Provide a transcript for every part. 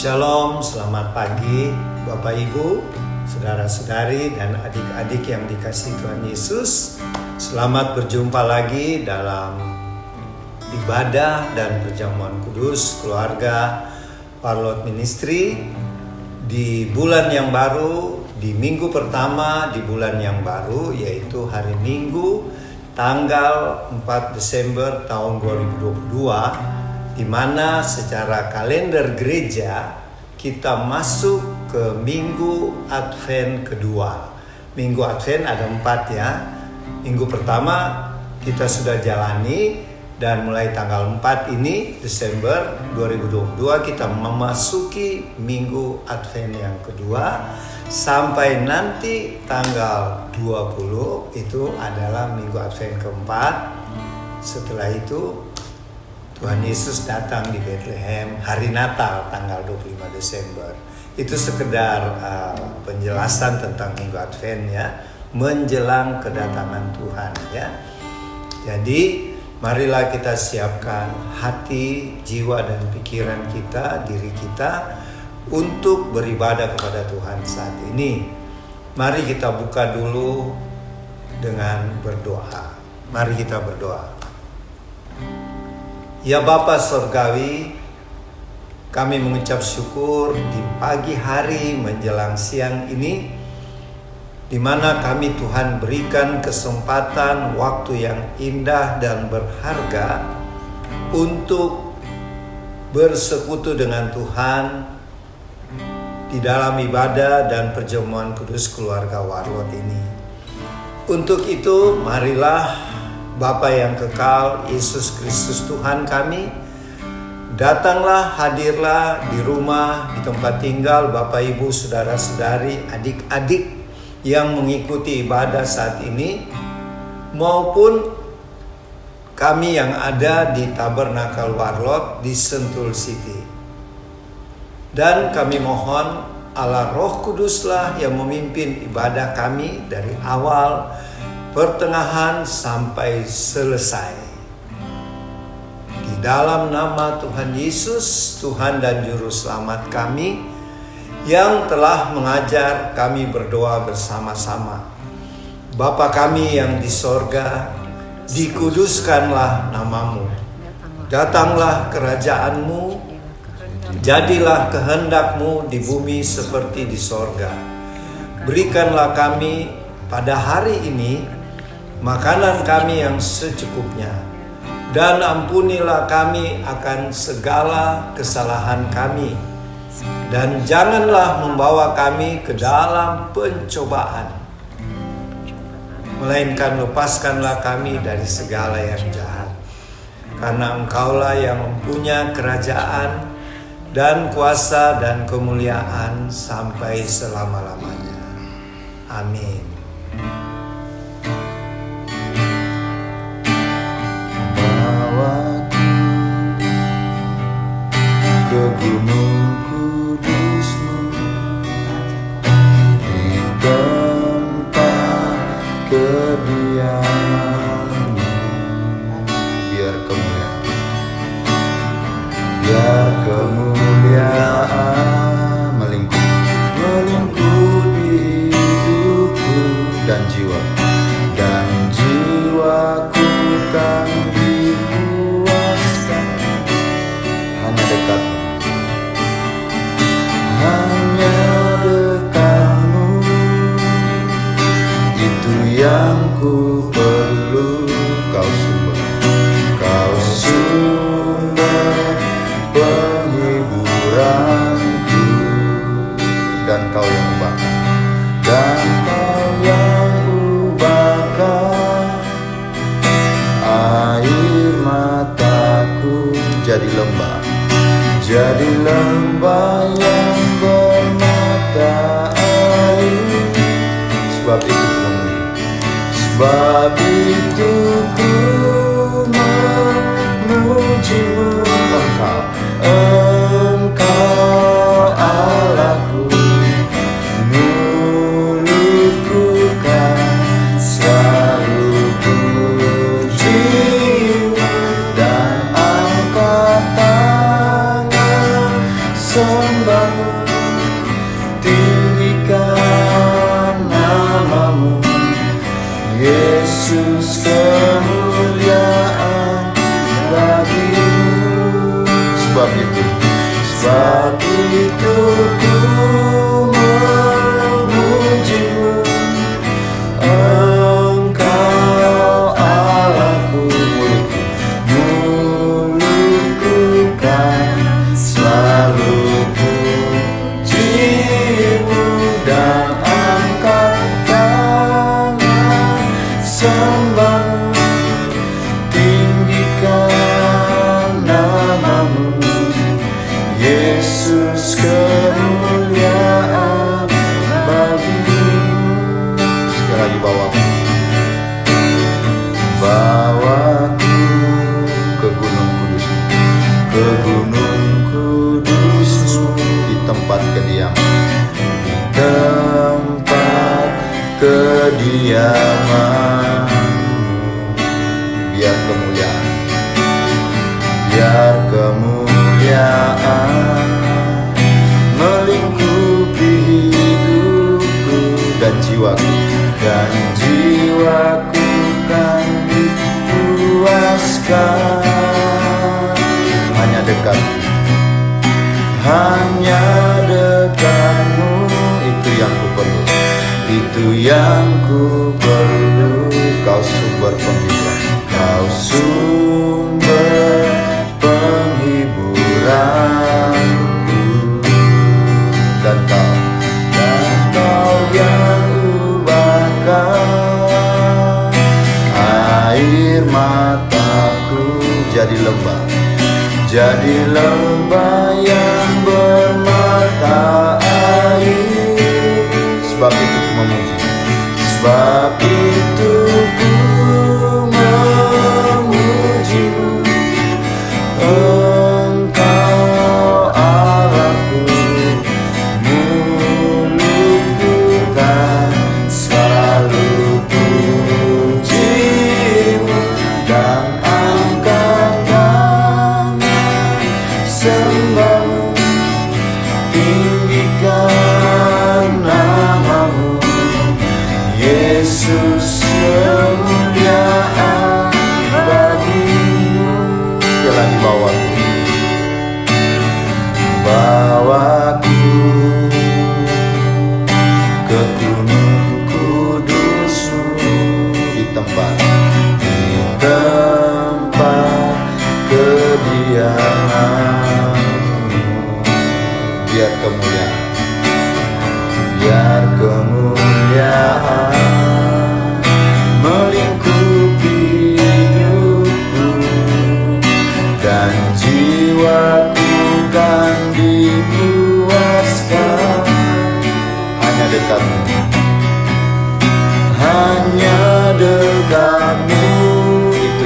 Shalom, selamat pagi Bapak Ibu, saudara-saudari dan adik-adik yang dikasihi Tuhan Yesus. Selamat berjumpa lagi dalam ibadah dan perjamuan kudus keluarga Parlot Ministry di bulan yang baru, di minggu pertama di bulan yang baru, yaitu hari Minggu tanggal 4 Desember tahun 2022, di mana secara kalender gereja kita masuk ke Minggu Advent kedua. Minggu Advent ada 4 ya. Minggu pertama kita sudah jalani dan mulai tanggal 4 ini Desember 2022 kita memasuki Minggu Advent yang kedua sampai nanti tanggal 20 itu adalah Minggu Advent keempat. Setelah itu Tuhan Yesus datang di Bethlehem hari Natal tanggal 25 Desember. Itu sekedar penjelasan tentang Minggu Advent ya, menjelang kedatangan Tuhan ya. Jadi marilah kita siapkan hati, jiwa dan pikiran kita, diri kita untuk beribadah kepada Tuhan saat ini. Mari kita buka dulu dengan berdoa. Mari kita berdoa. Ya Bapa Surgawi, kami mengucap syukur di pagi hari menjelang siang ini, di mana kami Tuhan berikan kesempatan waktu yang indah dan berharga untuk bersekutu dengan Tuhan di dalam ibadah dan perjamuan kudus keluarga Warlot ini. Untuk itu marilah Bapa yang kekal, Yesus Kristus Tuhan kami, datanglah, hadirlah di rumah, di tempat tinggal Bapak Ibu, saudara-saudari, adik-adik yang mengikuti ibadah saat ini, maupun kami yang ada di Tabernakel Warlot di Sentul City. Dan kami mohon Allah Roh Kuduslah yang memimpin ibadah kami dari awal, pertengahan sampai selesai. Di dalam nama Tuhan Yesus, Tuhan dan Juru Selamat kami, yang telah mengajar kami berdoa bersama-sama. Bapa kami yang di sorga, dikuduskanlah namamu. Datanglah kerajaanmu, jadilah kehendakmu di bumi seperti di sorga. Berikanlah kami pada hari ini makanan kami yang secukupnya, dan ampunilah kami akan segala kesalahan kami, dan janganlah membawa kami ke dalam pencobaan, melainkan lepaskanlah kami dari segala yang jahat. Karena Engkaulah yang mempunyai kerajaan dan kuasa dan kemuliaan sampai selama-lamanya. Amin. Ke gunung kudus-Mu, di tempat kediaman-Mu, biar kemuliaan melingkupi hidupku dan jiwaku kan dikuasai hanya dekat-Mu. Hanya dekat-Mu, itu yang ku perlu. Kau sumber penghiburanku, dan Kau yang ubahkan air mataku jadi lembah yang bermata air. Sebab itu ku memuji-Mu. Engkau Allahku, mulutku kan selalu puji-Mu, dan angkat tangan sembahmu, tinggikan namamu, Yesus, kemuliaan bagimu. Sebab itu ku memujimu, Engkau Allahku, mulutku kan selalu pujimu, dan angkat tangan sembahmu, tinggikan namamu, Yesus, kemuliaan bagimu. Sekali lagi bawaku ke gunung kudusmu, ke gunung kudusmu, di tempat kediaman, di tempat kediamanmu. Biar kemuliaan melingkupi hidupku dan jiwaku kan dipuaskan. Hanya dekatmu, itu yang ku perlu, kau sumber penghiburan, kau sumber penghiburanku, dan kau yang ubahkan air mataku jadi lembah yang bermata air. Sebab itu ku memujimu, Engkau Allahku, mulutku kan selalu pujimu, dan angkat tangan sembahmu, tinggikan namamu, Yesus, kemuliaan bagimu. Sekali lagi bawaku ke gunung kudusmu, di tempat kediamanmu. Biar kemuliaan melingkupi hidupku, dan jiwaku kan dipuaskan. Hanya dekatmu, itu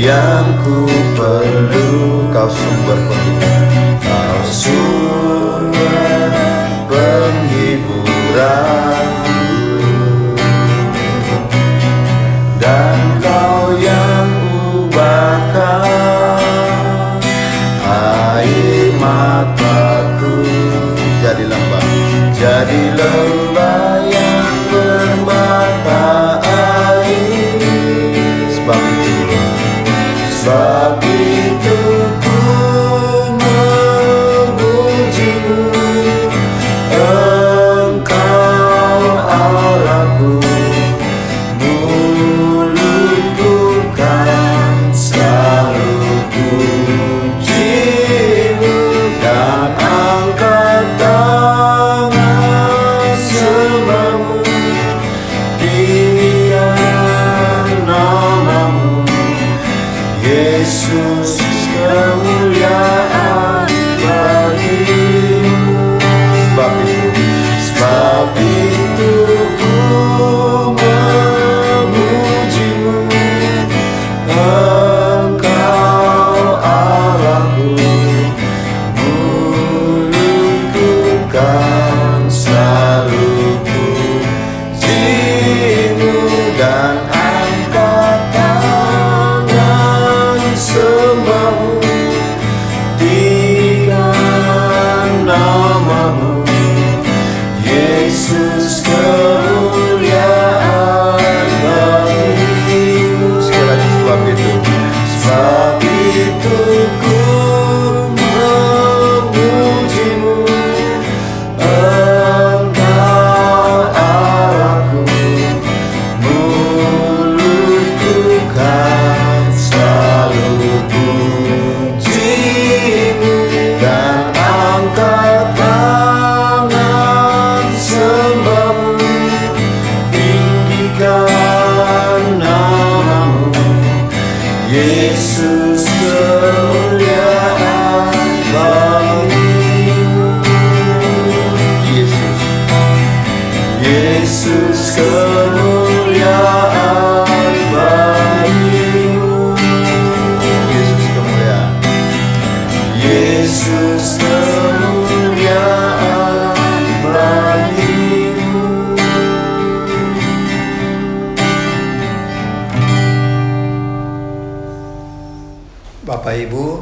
yang ku perlu, kau sumber penghiburanku, dan kau yang ubahkan air mataku jadi lembah yang bermata air. Sebab itu ku memujimu, Engkau Allahku, mulutku kan selalu pujimu, dan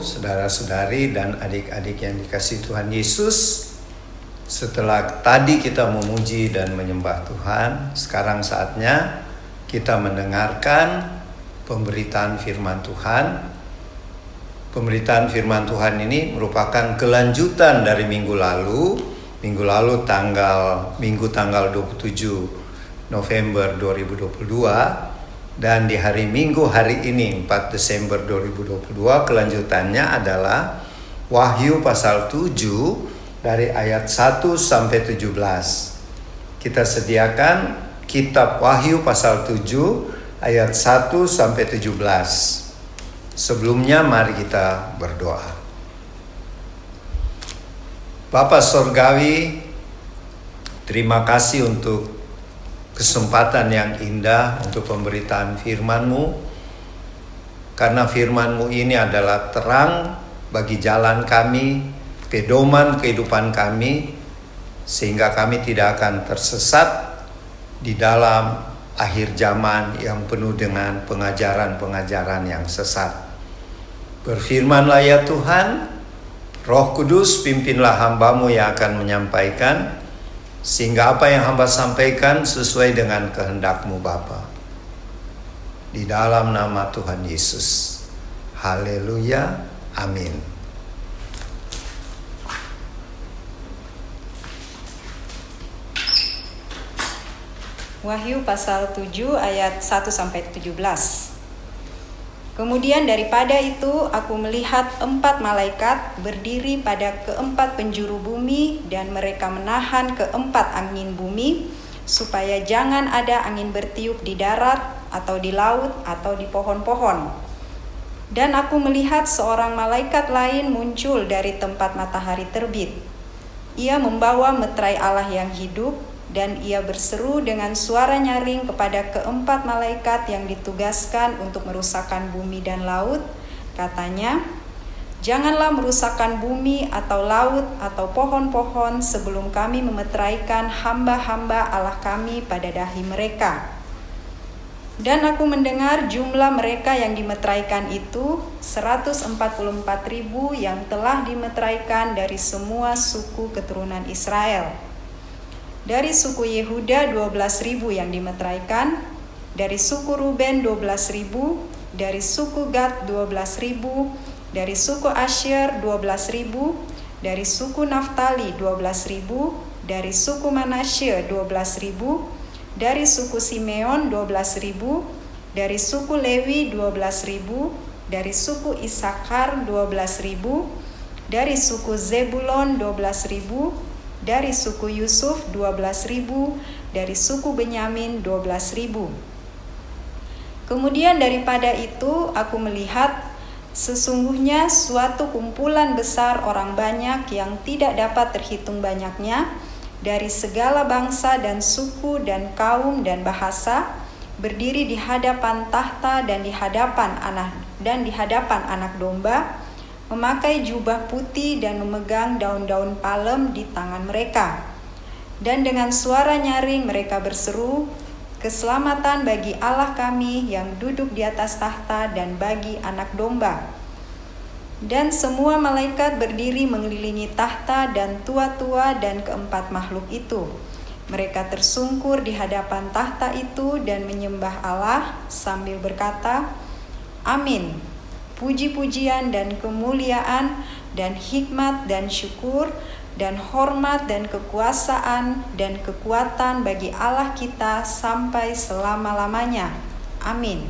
saudara-saudari dan adik-adik yang dikasihi Tuhan Yesus, setelah tadi kita memuji dan menyembah Tuhan, sekarang saatnya kita mendengarkan pemberitaan firman Tuhan. Pemberitaan firman Tuhan ini merupakan kelanjutan dari minggu lalu. Minggu lalu Minggu tanggal 27 November 2022. Dan di hari Minggu hari ini 4 Desember 2022 kelanjutannya adalah Wahyu pasal 7 dari ayat 1 sampai 17. Kita sediakan kitab Wahyu pasal 7 ayat 1 sampai 17. Sebelumnya mari kita berdoa. Bapa Surgawi, terima kasih untuk kesempatan yang indah untuk pemberitaan firman-Mu, karena firman-Mu ini adalah terang bagi jalan kami, pedoman kehidupan kami, sehingga kami tidak akan tersesat di dalam akhir zaman yang penuh dengan pengajaran-pengajaran yang sesat. Berfirmanlah ya Tuhan, Roh Kudus pimpinlah hamba-Mu yang akan menyampaikan, sehingga apa yang hamba sampaikan sesuai dengan kehendak-Mu Bapa. Di dalam nama Tuhan Yesus. Haleluya. Amin. Wahyu pasal 7 ayat 1 sampai 17. Kemudian daripada itu aku melihat 4 malaikat berdiri pada keempat penjuru bumi, dan mereka menahan keempat angin bumi, supaya jangan ada angin bertiup di darat atau di laut atau di pohon-pohon. Dan aku melihat seorang malaikat lain muncul dari tempat matahari terbit. Ia membawa meterai Allah yang hidup, dan ia berseru dengan suara nyaring kepada keempat malaikat yang ditugaskan untuk merusakkan bumi dan laut. Katanya, janganlah merusakkan bumi atau laut atau pohon-pohon sebelum kami memeteraikan hamba-hamba Allah kami pada dahi mereka. Dan aku mendengar jumlah mereka yang dimeteraikan itu 144.000 yang telah dimeteraikan dari semua suku keturunan Israel. Dari suku Yehuda 12.000 yang dimeteraikan, dari suku Ruben 12.000, dari suku Gad 12.000, dari suku Asyer 12.000, dari suku Naftali 12.000, dari suku Manasye 12.000, dari suku Simeon 12.000, dari suku Lewi 12.000, dari suku Isakar 12.000, dari suku Zebulon 12.000, dari suku Yusuf 12.000, dari suku Benyamin 12.000. Kemudian daripada itu aku melihat sesungguhnya suatu kumpulan besar orang banyak yang tidak dapat terhitung banyaknya, dari segala bangsa dan suku dan kaum dan bahasa, berdiri di hadapan tahta dan di hadapan anak domba, memakai jubah putih dan memegang daun-daun palem di tangan mereka. Dan dengan suara nyaring mereka berseru, keselamatan bagi Allah kami yang duduk di atas tahta dan bagi anak domba. Dan semua malaikat berdiri mengelilingi tahta dan tua-tua dan keempat makhluk itu. Mereka tersungkur di hadapan tahta itu dan menyembah Allah sambil berkata, Amin. Puji-pujian dan kemuliaan dan hikmat dan syukur dan hormat dan kekuasaan dan kekuatan bagi Allah kita sampai selama-lamanya. Amin.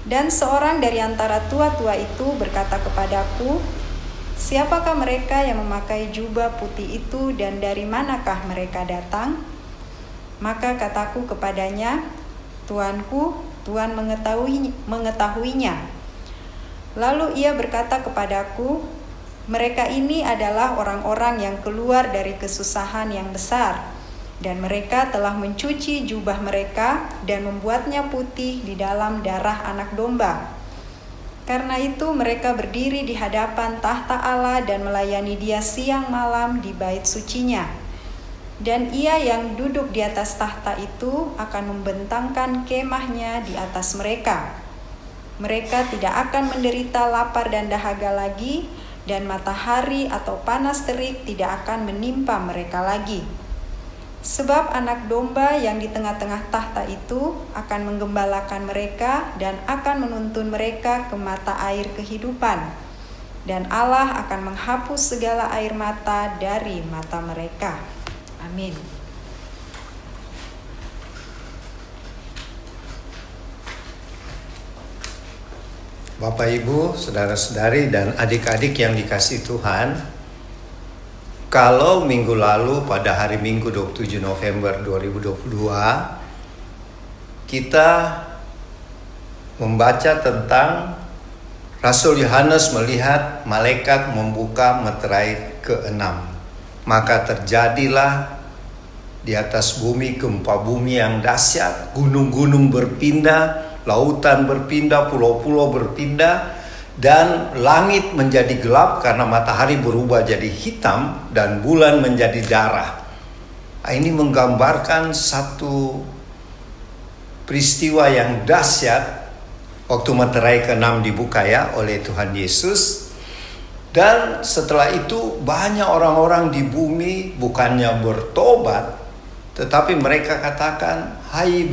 Dan seorang dari antara tua-tua itu berkata kepadaku, siapakah mereka yang memakai jubah putih itu dan dari manakah mereka datang? Maka kataku kepadanya, Tuanku, Tuhan mengetahuinya. Lalu ia berkata kepadaku, mereka ini adalah orang-orang yang keluar dari kesusahan yang besar, dan mereka telah mencuci jubah mereka dan membuatnya putih di dalam darah anak domba. Karena itu mereka berdiri di hadapan tahta Allah dan melayani Dia siang malam di bait sucinya. Dan Ia yang duduk di atas tahta itu akan membentangkan kemahnya di atas mereka. Mereka tidak akan menderita lapar dan dahaga lagi, dan matahari atau panas terik tidak akan menimpa mereka lagi. Sebab anak domba yang di tengah-tengah tahta itu akan menggembalakan mereka dan akan menuntun mereka ke mata air kehidupan. Dan Allah akan menghapus segala air mata dari mata mereka. Amin. Bapak, Ibu, saudara-saudari, dan adik-adik yang dikasihi Tuhan, kalau minggu lalu pada hari Minggu 27 November 2022, kita membaca tentang Rasul Yohanes melihat malaikat membuka meterai ke-6. Maka terjadilah di atas bumi gempa bumi yang dahsyat, gunung-gunung berpindah, lautan berpindah, pulau-pulau berpindah, dan langit menjadi gelap karena matahari berubah jadi hitam dan bulan menjadi darah. Ini menggambarkan satu peristiwa yang dahsyat waktu meterai ke-6 dibuka ya oleh Tuhan Yesus. Dan setelah itu banyak orang-orang di bumi bukannya bertobat, tetapi mereka katakan, "Hai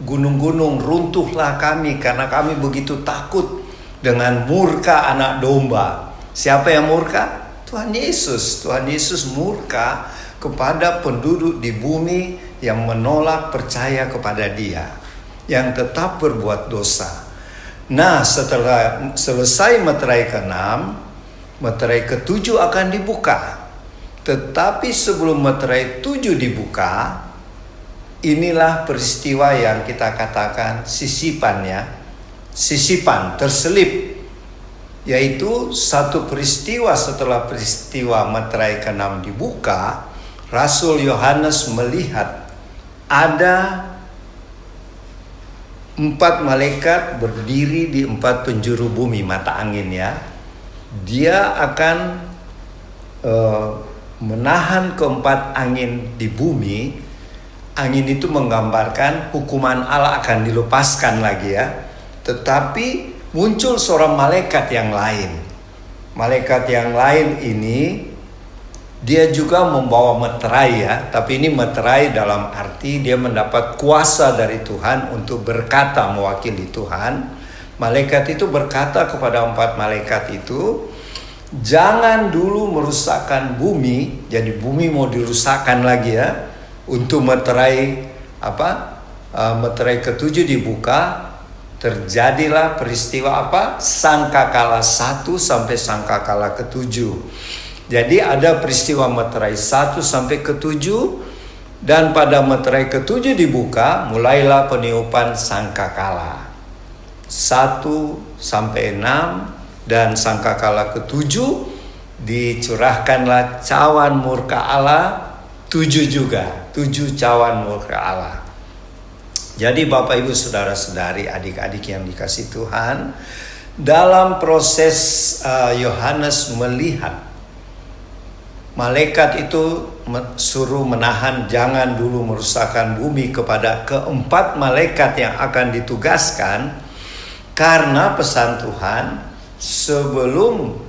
gunung-gunung, runtuhlah kami karena kami begitu takut dengan murka anak domba." Siapa yang murka? Tuhan Yesus. Tuhan Yesus murka kepada penduduk di bumi yang menolak percaya kepada Dia, yang tetap berbuat dosa. Nah, setelah selesai meterai ke-6, meterai ke-7 akan dibuka. Tetapi sebelum meterai 7 dibuka, inilah peristiwa yang kita katakan sisipan ya. Sisipan, terselip. Yaitu satu peristiwa setelah peristiwa meterai ke-6 dibuka, Rasul Yohanes melihat ada 4 malaikat berdiri di 4 penjuru bumi, mata angin ya. Dia akan menahan keempat angin di bumi. Angin itu menggambarkan hukuman Allah akan dilepaskan lagi ya. Tetapi muncul seorang malaikat yang lain. Malaikat yang lain ini dia juga membawa meterai ya. Tapi ini meterai dalam arti dia mendapat kuasa dari Tuhan untuk berkata mewakili Tuhan. Malaikat itu berkata kepada 4 malaikat itu, "Jangan dulu merusakkan bumi." Jadi bumi mau dirusakkan lagi ya. Untuk meterai meterai ke-7 dibuka, terjadilah peristiwa sangkakala 1 sampai sangkakala ke-7. Jadi ada peristiwa meterai 1 sampai ke-7, dan pada meterai ke-7 dibuka mulailah peniupan sangkakala 1 sampai 6, dan sangkakala ke-7 dicurahkanlah cawan murka Allah 7 juga. 7 cawan murka Allah. Jadi Bapak Ibu saudara-saudari, adik-adik yang dikasihi Tuhan, dalam proses Yohanes melihat malaikat itu suruh menahan jangan dulu merusakkan bumi kepada ke-4 malaikat yang akan ditugaskan, karena pesan Tuhan sebelum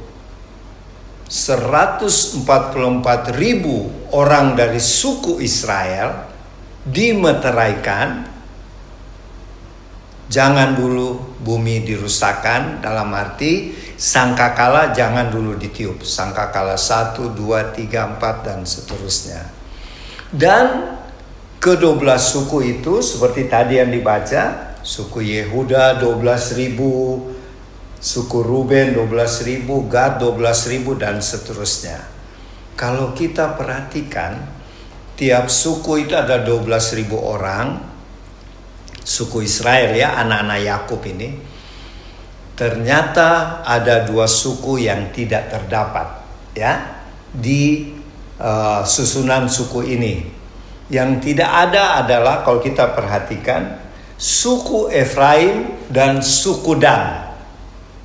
144.000 orang dari suku Israel dimeteraikan, jangan dulu bumi dirusakkan, dalam arti sangkakala jangan dulu ditiup. Sangkakala 1, 2, 3, 4 dan seterusnya. Dan ke-12 suku itu seperti tadi yang dibaca, suku Yehuda 12.000, suku Ruben 12.000, Gad 12.000 dan seterusnya. Kalau kita perhatikan, tiap suku itu ada 12.000 orang. Suku Israel ya, anak-anak Yakub ini. Ternyata ada 2 suku yang tidak terdapat ya di susunan suku ini. Yang tidak ada adalah, kalau kita perhatikan, suku Efraim dan suku Dan.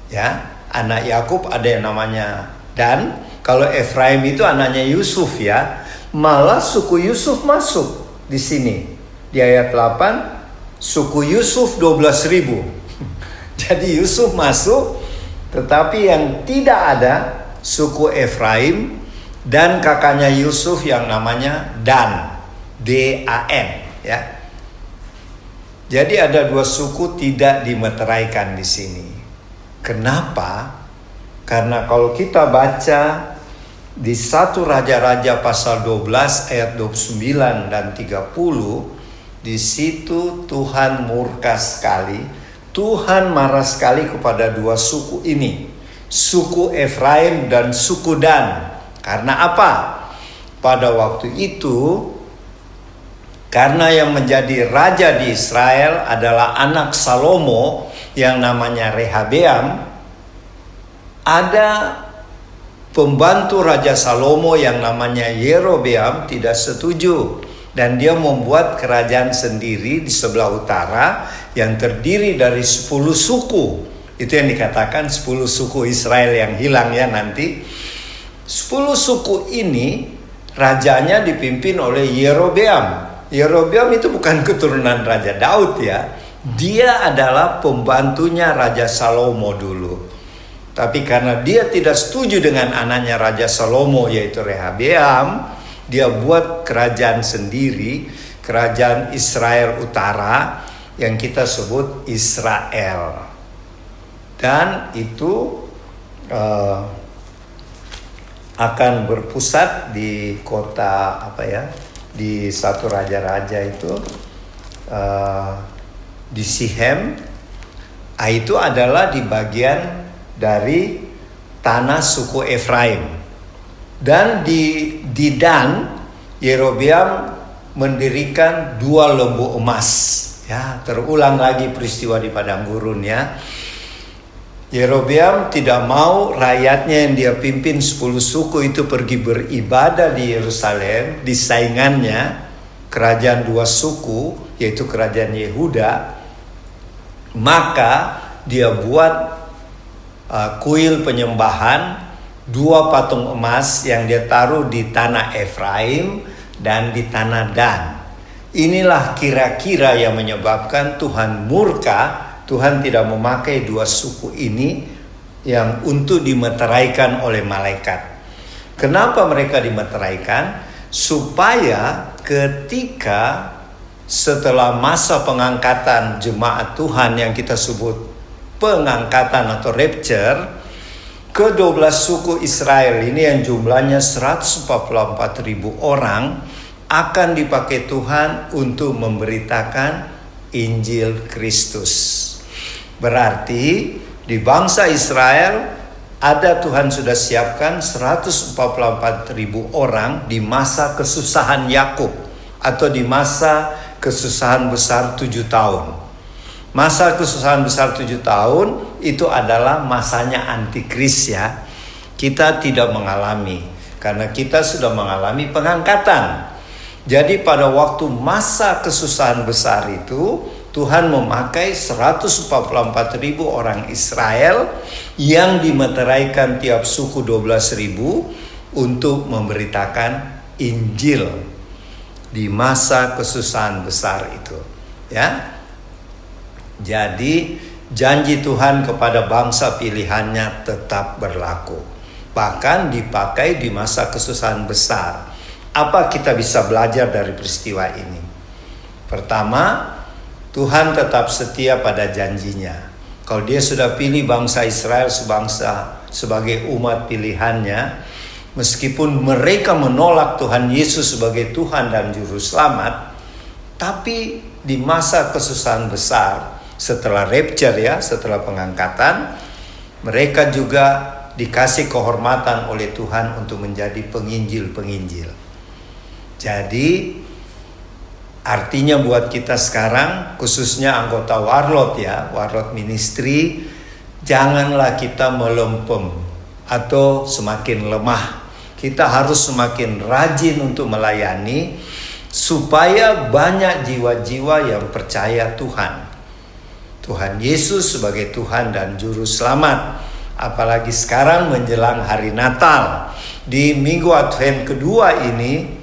Ya, anak Yakub ada yang namanya Dan. Kalau Efraim itu anaknya Yusuf ya. Malah suku Yusuf masuk di sini. Di ayat 8, suku Yusuf 12.000. Jadi Yusuf masuk, tetapi yang tidak ada suku Efraim dan kakaknya Yusuf yang namanya Dan, D-A-N, ya. Jadi ada dua suku tidak dimeteraikan di sini. Kenapa? Karena kalau kita baca di 1 Raja-Raja pasal 12 ayat 29 dan 30, di situ Tuhan murka sekali. Tuhan marah sekali kepada dua suku ini, suku Efraim dan suku Dan. Karena apa? Pada waktu itu, karena yang menjadi raja di Israel adalah anak Salomo yang namanya Rehabeam, ada pembantu Raja Salomo yang namanya Yerobeam tidak setuju. Dan dia membuat kerajaan sendiri di sebelah utara yang terdiri dari 10 suku. Itu yang dikatakan 10 suku Israel yang hilang ya nanti. 10 suku ini rajanya dipimpin oleh Yerobeam. Yerobeam itu bukan keturunan Raja Daud ya. Dia adalah pembantunya Raja Salomo dulu. Tapi karena dia tidak setuju dengan anaknya Raja Salomo yaitu Rehabeam, dia buat kerajaan sendiri, kerajaan Israel Utara yang kita sebut Israel. Dan itu akan berpusat di kota di 1 Raja-Raja itu di Sihem. Itu adalah di bagian dari tanah suku Efraim. Dan di Dan, Yerobeam mendirikan 2 lembu emas. Ya, terulang lagi peristiwa di padang gurun ya. Yerobeam tidak mau rakyatnya yang dia pimpin 10 suku itu pergi beribadah di Yerusalem, di saingannya kerajaan 2 suku yaitu kerajaan Yehuda. Maka dia buat kuil penyembahan 2 patung emas yang dia taruh di tanah Efraim dan di tanah Dan. Inilah kira-kira yang menyebabkan Tuhan murka. Tuhan tidak memakai 2 suku ini yang untuk dimeteraikan oleh malaikat. Kenapa mereka dimeteraikan? Supaya ketika setelah masa pengangkatan jemaat Tuhan yang kita sebut pengangkatan atau rapture, ke-12 suku Israel ini yang jumlahnya 144.000 orang akan dipakai Tuhan untuk memberitakan Injil Kristus. Berarti di bangsa Israel ada Tuhan sudah siapkan 144.000 orang di masa kesusahan Yakub atau di masa kesusahan besar 7 tahun. Masa kesusahan besar 7 tahun itu adalah masanya antikris ya. Kita tidak mengalami karena kita sudah mengalami pengangkatan. Jadi pada waktu masa kesusahan besar itu Tuhan memakai 144.000 orang Israel yang dimeteraikan tiap suku 12.000 untuk memberitakan Injil di masa kesusahan besar itu ya. Jadi janji Tuhan kepada bangsa pilihannya tetap berlaku. Bahkan dipakai di masa kesusahan besar. Apa kita bisa belajar dari peristiwa ini? Pertama, Tuhan tetap setia pada janjinya. Kalau dia sudah pilih bangsa Israel sebagai umat pilihannya, meskipun mereka menolak Tuhan Yesus sebagai Tuhan dan Juru Selamat, tapi di masa kesusahan besar, setelah rapture ya, setelah pengangkatan, mereka juga dikasih kehormatan oleh Tuhan untuk menjadi penginjil-penginjil. Jadi artinya buat kita sekarang, khususnya anggota Warlot ya, Warlot Ministry, janganlah kita melempem atau semakin lemah. Kita harus semakin rajin untuk melayani supaya banyak jiwa-jiwa yang percaya Tuhan Yesus sebagai Tuhan dan Juru Selamat. Apalagi sekarang menjelang hari Natal, di Minggu Advent kedua ini,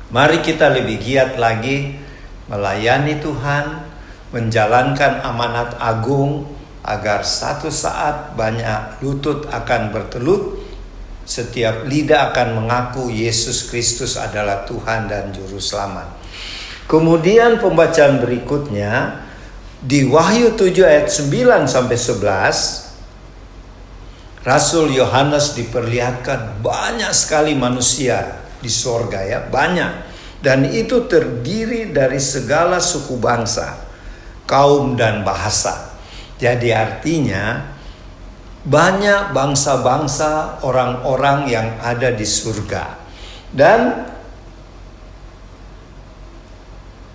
mari kita lebih giat lagi melayani Tuhan, menjalankan amanat agung agar satu saat banyak lutut akan bertelut, setiap lidah akan mengaku Yesus Kristus adalah Tuhan dan Juru Selamat. Kemudian pembacaan berikutnya di Wahyu 7 ayat 9 sampai 11, Rasul Yohanes diperlihatkan banyak sekali manusia di sorga, ya, banyak. Dan itu terdiri dari segala suku bangsa, kaum dan bahasa. Jadi artinya banyak bangsa-bangsa orang-orang yang ada di surga. Dan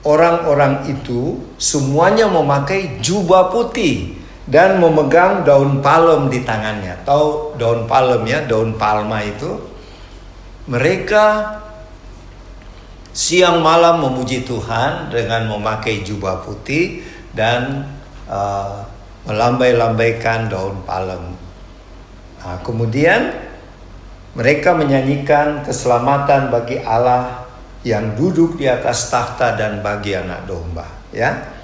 orang-orang itu semuanya memakai jubah putih dan memegang daun palem di tangannya. Tahu daun palem, ya, daun palma itu? Mereka siang malam memuji Tuhan dengan memakai jubah putih dan melambai-lambaikan daun palem. Nah, kemudian mereka menyanyikan keselamatan bagi Allah yang duduk di atas takhta dan bagi anak domba, ya.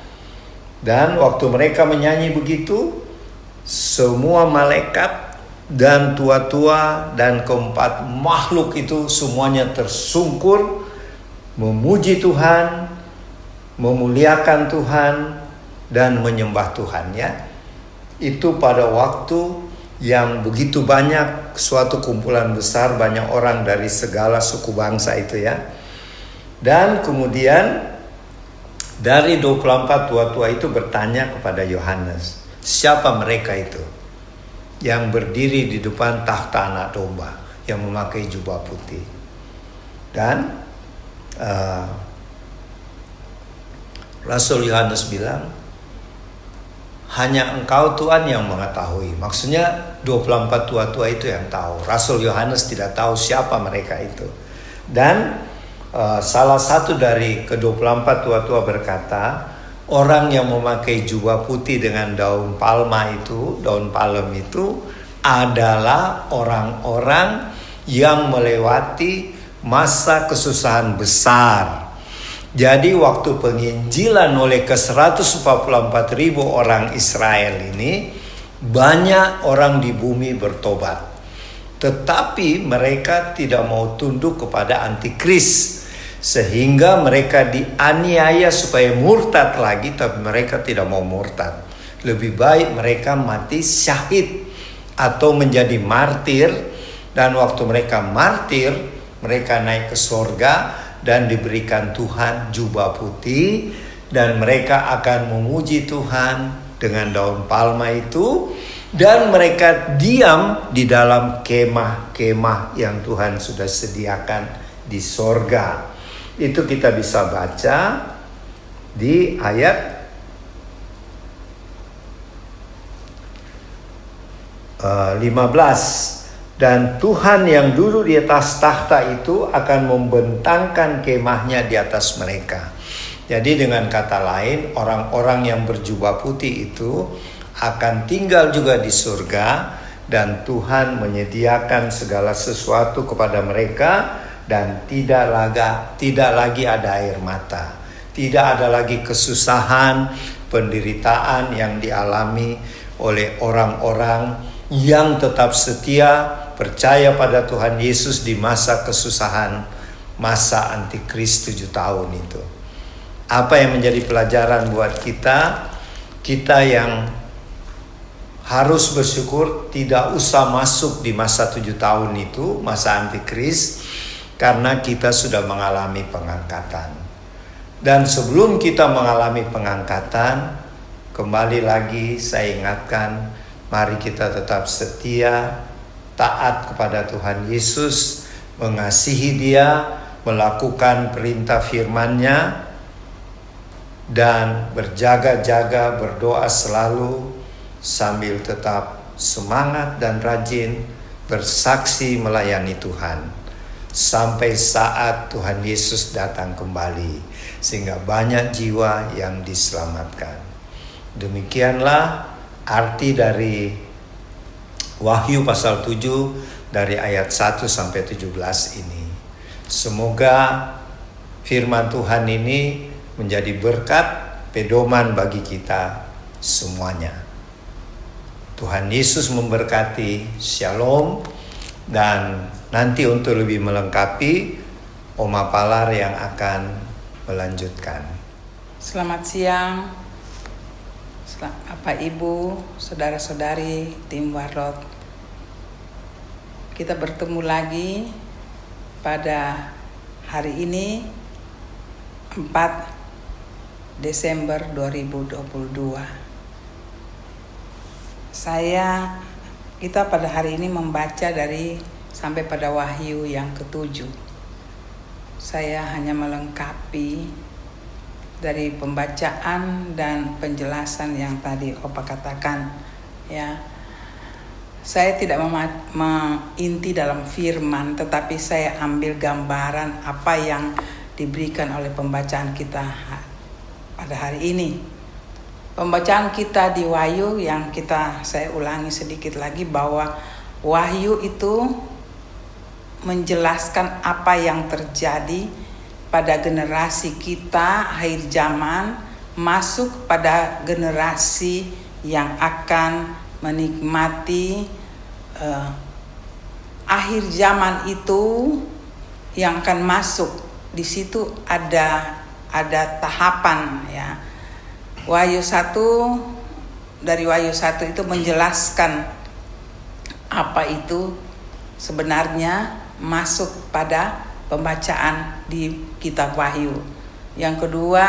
Dan waktu mereka menyanyi begitu, semua malaikat dan tua-tua dan keempat makhluk itu semuanya tersungkur memuji Tuhan, memuliakan Tuhan, dan menyembah Tuhan, ya. Itu pada waktu yang begitu banyak, suatu kumpulan besar, banyak orang dari segala suku bangsa itu, ya. Dan kemudian dari 24 tua-tua itu bertanya kepada Yohanes, siapa mereka itu yang berdiri di depan takhta anak domba yang memakai jubah putih? Dan Rasul Yohanes bilang, hanya engkau Tuhan yang mengetahui. Maksudnya 24 tua-tua itu yang tahu. Rasul Yohanes tidak tahu siapa mereka itu. Dan salah satu dari ke-24 tua-tua berkata, orang yang memakai jubah putih dengan daun palma itu, daun palem itu adalah orang-orang yang melewati masa kesusahan besar. Jadi waktu penginjilan oleh ke-144.000 orang Israel ini, banyak orang di bumi bertobat. Tetapi mereka tidak mau tunduk kepada antikris, sehingga mereka dianiaya supaya murtad lagi, tapi mereka tidak mau murtad. Lebih baik mereka mati syahid atau menjadi martir. Dan waktu mereka martir, mereka naik ke sorga dan diberikan Tuhan jubah putih, dan mereka akan memuji Tuhan dengan daun palma itu, dan mereka diam di dalam kemah-kemah yang Tuhan sudah sediakan di sorga. Itu kita bisa baca di ayat 15. Dan Tuhan yang duduk di atas takhta itu akan membentangkan kemahnya di atas mereka. Jadi dengan kata lain, orang-orang yang berjubah putih itu akan tinggal juga di surga, dan Tuhan menyediakan segala sesuatu kepada mereka, dan tidak lagi ada air mata. Tidak ada lagi kesusahan, penderitaan yang dialami oleh orang-orang yang tetap setia percaya pada Tuhan Yesus di masa kesusahan, masa antikris 7 tahun itu. Apa yang menjadi pelajaran buat kita? Kita yang harus bersyukur tidak usah masuk di masa 7 tahun itu, masa antikris, karena kita sudah mengalami pengangkatan. Dan sebelum kita mengalami pengangkatan, kembali lagi saya ingatkan, mari kita tetap setia, taat kepada Tuhan Yesus, mengasihi Dia, melakukan perintah firman-Nya, dan berjaga-jaga, berdoa selalu sambil tetap semangat dan rajin bersaksi melayani Tuhan sampai saat Tuhan Yesus datang kembali, sehingga banyak jiwa yang diselamatkan. Demikianlah arti dari Wahyu pasal 7 dari ayat 1 sampai 17 ini. Semoga firman Tuhan ini menjadi berkat pedoman bagi kita semuanya. Tuhan Yesus memberkati. Shalom. Dan nanti untuk lebih melengkapi, Oma Palar yang akan melanjutkan. Selamat siang Bapak Ibu, saudara-saudari tim Warlot. Kita bertemu lagi pada hari ini 4 Desember 2022. Kita pada hari ini membaca dari sampai pada Wahyu yang ke-7. Saya hanya melengkapi dari pembacaan dan penjelasan yang tadi Opa katakan, ya. Saya tidak menginti dalam firman, tetapi saya ambil gambaran apa yang diberikan oleh pembacaan kita pada hari ini. Pembacaan kita di Wahyu yang saya ulangi sedikit lagi, bahwa Wahyu itu menjelaskan apa yang terjadi pada generasi kita akhir zaman, masuk pada generasi yang akan menikmati akhir zaman itu yang akan masuk. Di situ ada tahapan, ya. Dari Wahyu 1 itu menjelaskan apa itu sebenarnya masuk pada pembacaan di kitab Wahyu. Yang kedua,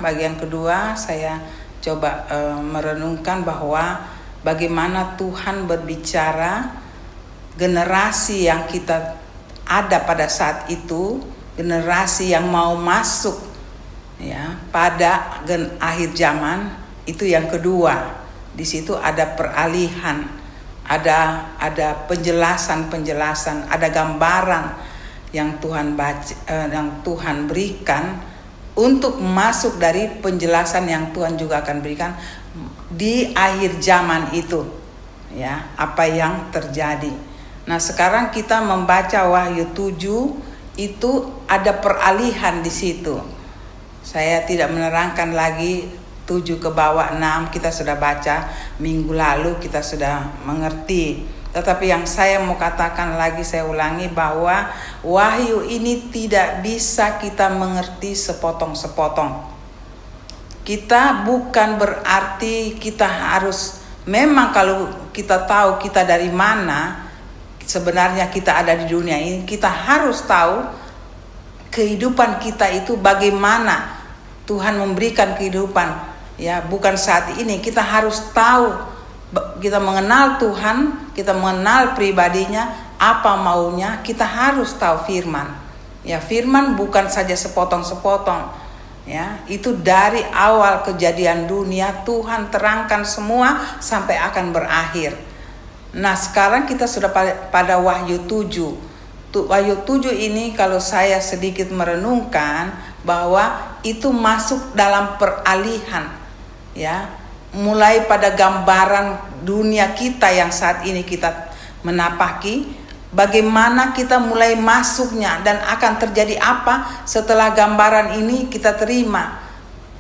bagian kedua, saya coba merenungkan bahwa bagaimana Tuhan berbicara generasi yang kita ada pada saat itu, generasi yang mau masuk, ya, pada akhir zaman itu. Yang kedua, di situ ada peralihan, ada penjelasan, ada gambaran yang Tuhan berikan untuk masuk dari penjelasan yang Tuhan juga akan berikan di akhir zaman itu, ya, apa yang terjadi. Nah, sekarang kita membaca Wahyu 7 itu ada peralihan di situ. Saya tidak menerangkan lagi 7 ke bawah 6, kita sudah baca minggu lalu, kita sudah mengerti. Tetapi yang saya mau katakan lagi, saya ulangi, bahwa Wahyu ini tidak bisa kita mengerti sepotong-sepotong. Kita bukan berarti kita harus, memang kalau kita tahu kita dari mana sebenarnya kita ada di dunia ini, kita harus tahu kehidupan kita itu bagaimana Tuhan memberikan kehidupan, ya. Bukan saat ini, kita harus tahu, kita mengenal Tuhan, kita mengenal pribadinya, apa maunya, kita harus tahu firman. Ya, firman bukan saja sepotong-sepotong. Ya, itu dari awal kejadian dunia Tuhan terangkan semua sampai akan berakhir. Nah, sekarang kita sudah pada Wahyu 7. Wahyu 7 ini kalau saya sedikit merenungkan bahwa itu masuk dalam peralihan, ya. Mulai pada gambaran dunia kita yang saat ini kita menapaki, bagaimana kita mulai masuknya dan akan terjadi apa setelah gambaran ini kita terima.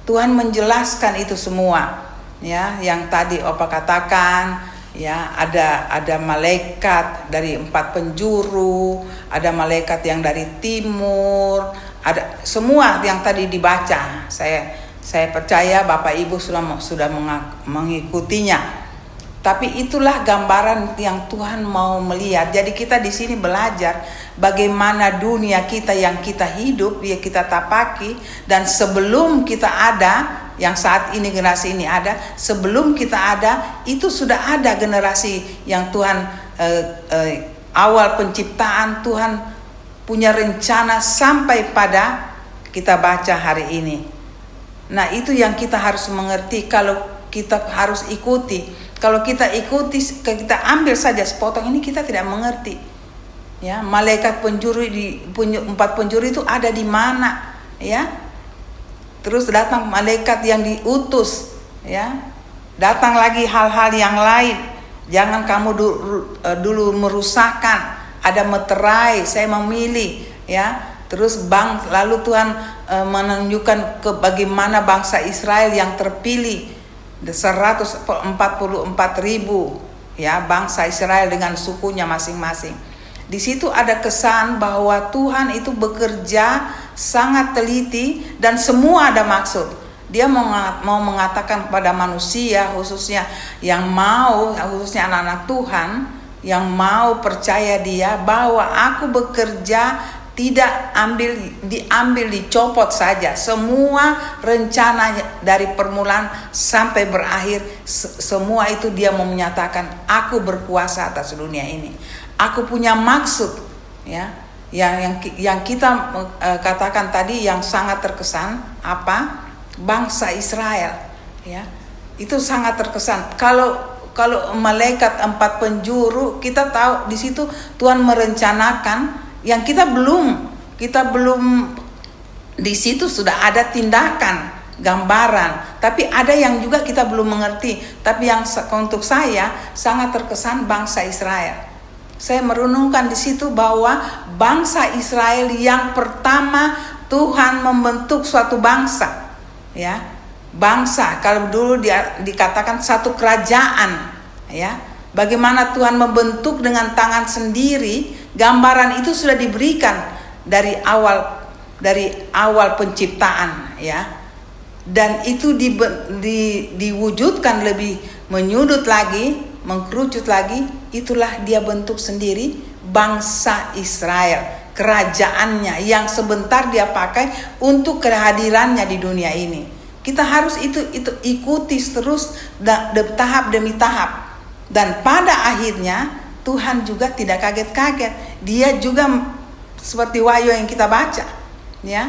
Tuhan menjelaskan itu semua, ya, yang tadi Opa katakan, ya, ada malaikat dari 4 penjuru, ada malaikat yang dari timur, ada semua yang tadi dibaca. Saya percaya Bapak Ibu sudah mengikutinya. Tapi itulah gambaran yang Tuhan mau melihat. Jadi kita di sini belajar bagaimana dunia kita yang kita hidup, ya, kita tapaki, dan sebelum kita ada, yang saat ini generasi ini ada, sebelum kita ada itu sudah ada generasi yang Tuhan awal penciptaan Tuhan punya rencana sampai pada kita baca hari ini. Nah, itu yang kita harus mengerti, kalau kita harus ikuti. Kalau kita ikuti, kita ambil saja sepotong ini, kita tidak mengerti. Ya, malaikat penjuru 4 penjuru itu ada di mana, ya? Terus datang malaikat yang diutus, ya. Datang lagi hal-hal yang lain. Jangan kamu dulu merusakkan. Ada meterai, saya memilih, ya. Terus lalu Tuhan menunjukkan ke bagaimana bangsa Israel yang terpilih 144.000 ya, bangsa Israel dengan sukunya masing-masing. Di situ ada kesan bahwa Tuhan itu bekerja sangat teliti dan semua ada maksud. Dia mau mengatakan kepada manusia, khususnya khususnya anak-anak Tuhan yang mau percaya Dia, bahwa aku bekerja tidak diambil dicopot saja. Semua rencana dari permulaan sampai berakhir, semua itu Dia mau menyatakan, aku berkuasa atas dunia ini. Aku punya maksud, ya. Yang kita katakan tadi yang sangat terkesan apa? Bangsa Israel, ya. Itu sangat terkesan. Kalau malaikat 4 penjuru, kita tahu di situ Tuhan merencanakan yang kita belum di situ sudah ada tindakan, gambaran, tapi ada yang juga kita belum mengerti. Tapi yang untuk saya sangat terkesan bangsa Israel. Saya merenungkan di situ bahwa bangsa Israel yang pertama Tuhan membentuk suatu bangsa, ya. Bangsa, kalau dulu dikatakan satu kerajaan, ya. Bagaimana Tuhan membentuk dengan tangan sendiri, gambaran itu sudah diberikan dari awal penciptaan, ya. Dan itu diwujudkan lebih menyudut lagi, mengkerucut lagi, itulah Dia bentuk sendiri bangsa Israel, kerajaannya yang sebentar Dia pakai untuk kehadirannya di dunia ini. Kita harus itu ikuti terus tahap demi tahap. Dan pada akhirnya Tuhan juga tidak kaget-kaget. Dia juga seperti Wahyu yang kita baca, ya.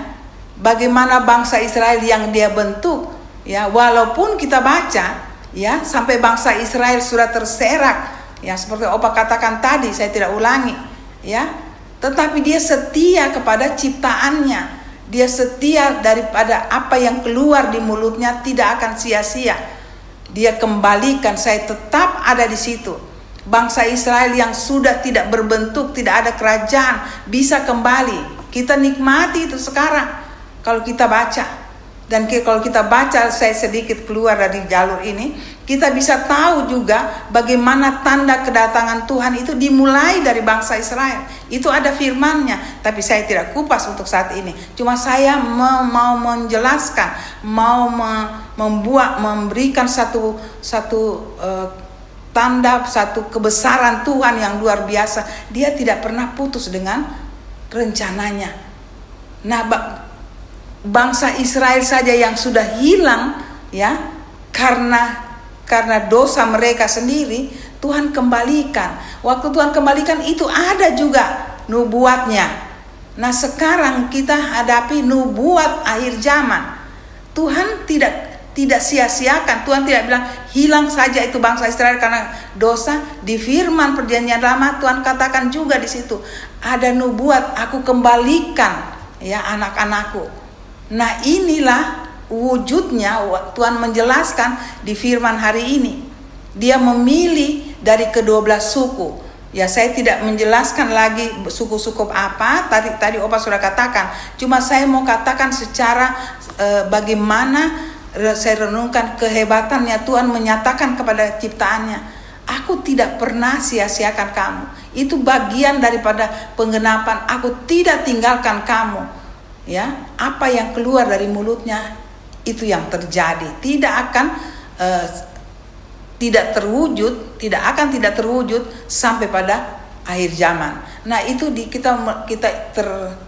Bagaimana bangsa Israel yang Dia bentuk, ya, walaupun kita baca, ya, sampai bangsa Israel sudah terserak, ya, seperti Opa katakan tadi, saya tidak ulangi, ya. Tetapi Dia setia kepada ciptaannya. Dia setia daripada apa yang keluar di mulutnya tidak akan sia-sia. Dia kembalikan, saya tetap ada di situ. Bangsa Israel yang sudah tidak berbentuk, tidak ada kerajaan, bisa kembali. Kita nikmati itu sekarang kalau kita baca. Dan kalau kita baca, saya sedikit keluar dari jalur ini, kita bisa tahu juga bagaimana tanda kedatangan Tuhan itu dimulai dari bangsa Israel. Itu ada firman-Nya, tapi saya tidak kupas untuk saat ini. Cuma saya mau menjelaskan, mau memberikan satu tanda, satu kebesaran Tuhan yang luar biasa. Dia tidak pernah putus dengan rencananya. Nah, bangsa Israel saja yang sudah hilang, ya, karena dosa mereka sendiri, Tuhan kembalikan. Waktu Tuhan kembalikan itu ada juga nubuatnya. Nah, sekarang kita hadapi nubuat akhir zaman. Tuhan tidak sia-siakan. Tuhan tidak bilang hilang saja itu bangsa Israel karena dosa. Di firman perjanjian lama Tuhan katakan juga di situ ada nubuat, aku kembalikan, ya, anak-anakku. Nah, inilah wujudnya. Tuhan menjelaskan di firman hari ini. Dia memilih dari ke-12 suku. Ya, saya tidak menjelaskan lagi suku-suku apa. Tadi Opa sudah katakan. Cuma saya mau katakan secara bagaimana saya renungkan kehebatannya Tuhan menyatakan kepada ciptaannya. Aku tidak pernah sia-siakan kamu. Itu bagian daripada penggenapan. Aku tidak tinggalkan kamu. Ya, apa yang keluar dari mulutnya itu yang terjadi. Tidak akan tidak terwujud sampai pada akhir zaman. Nah, itu kita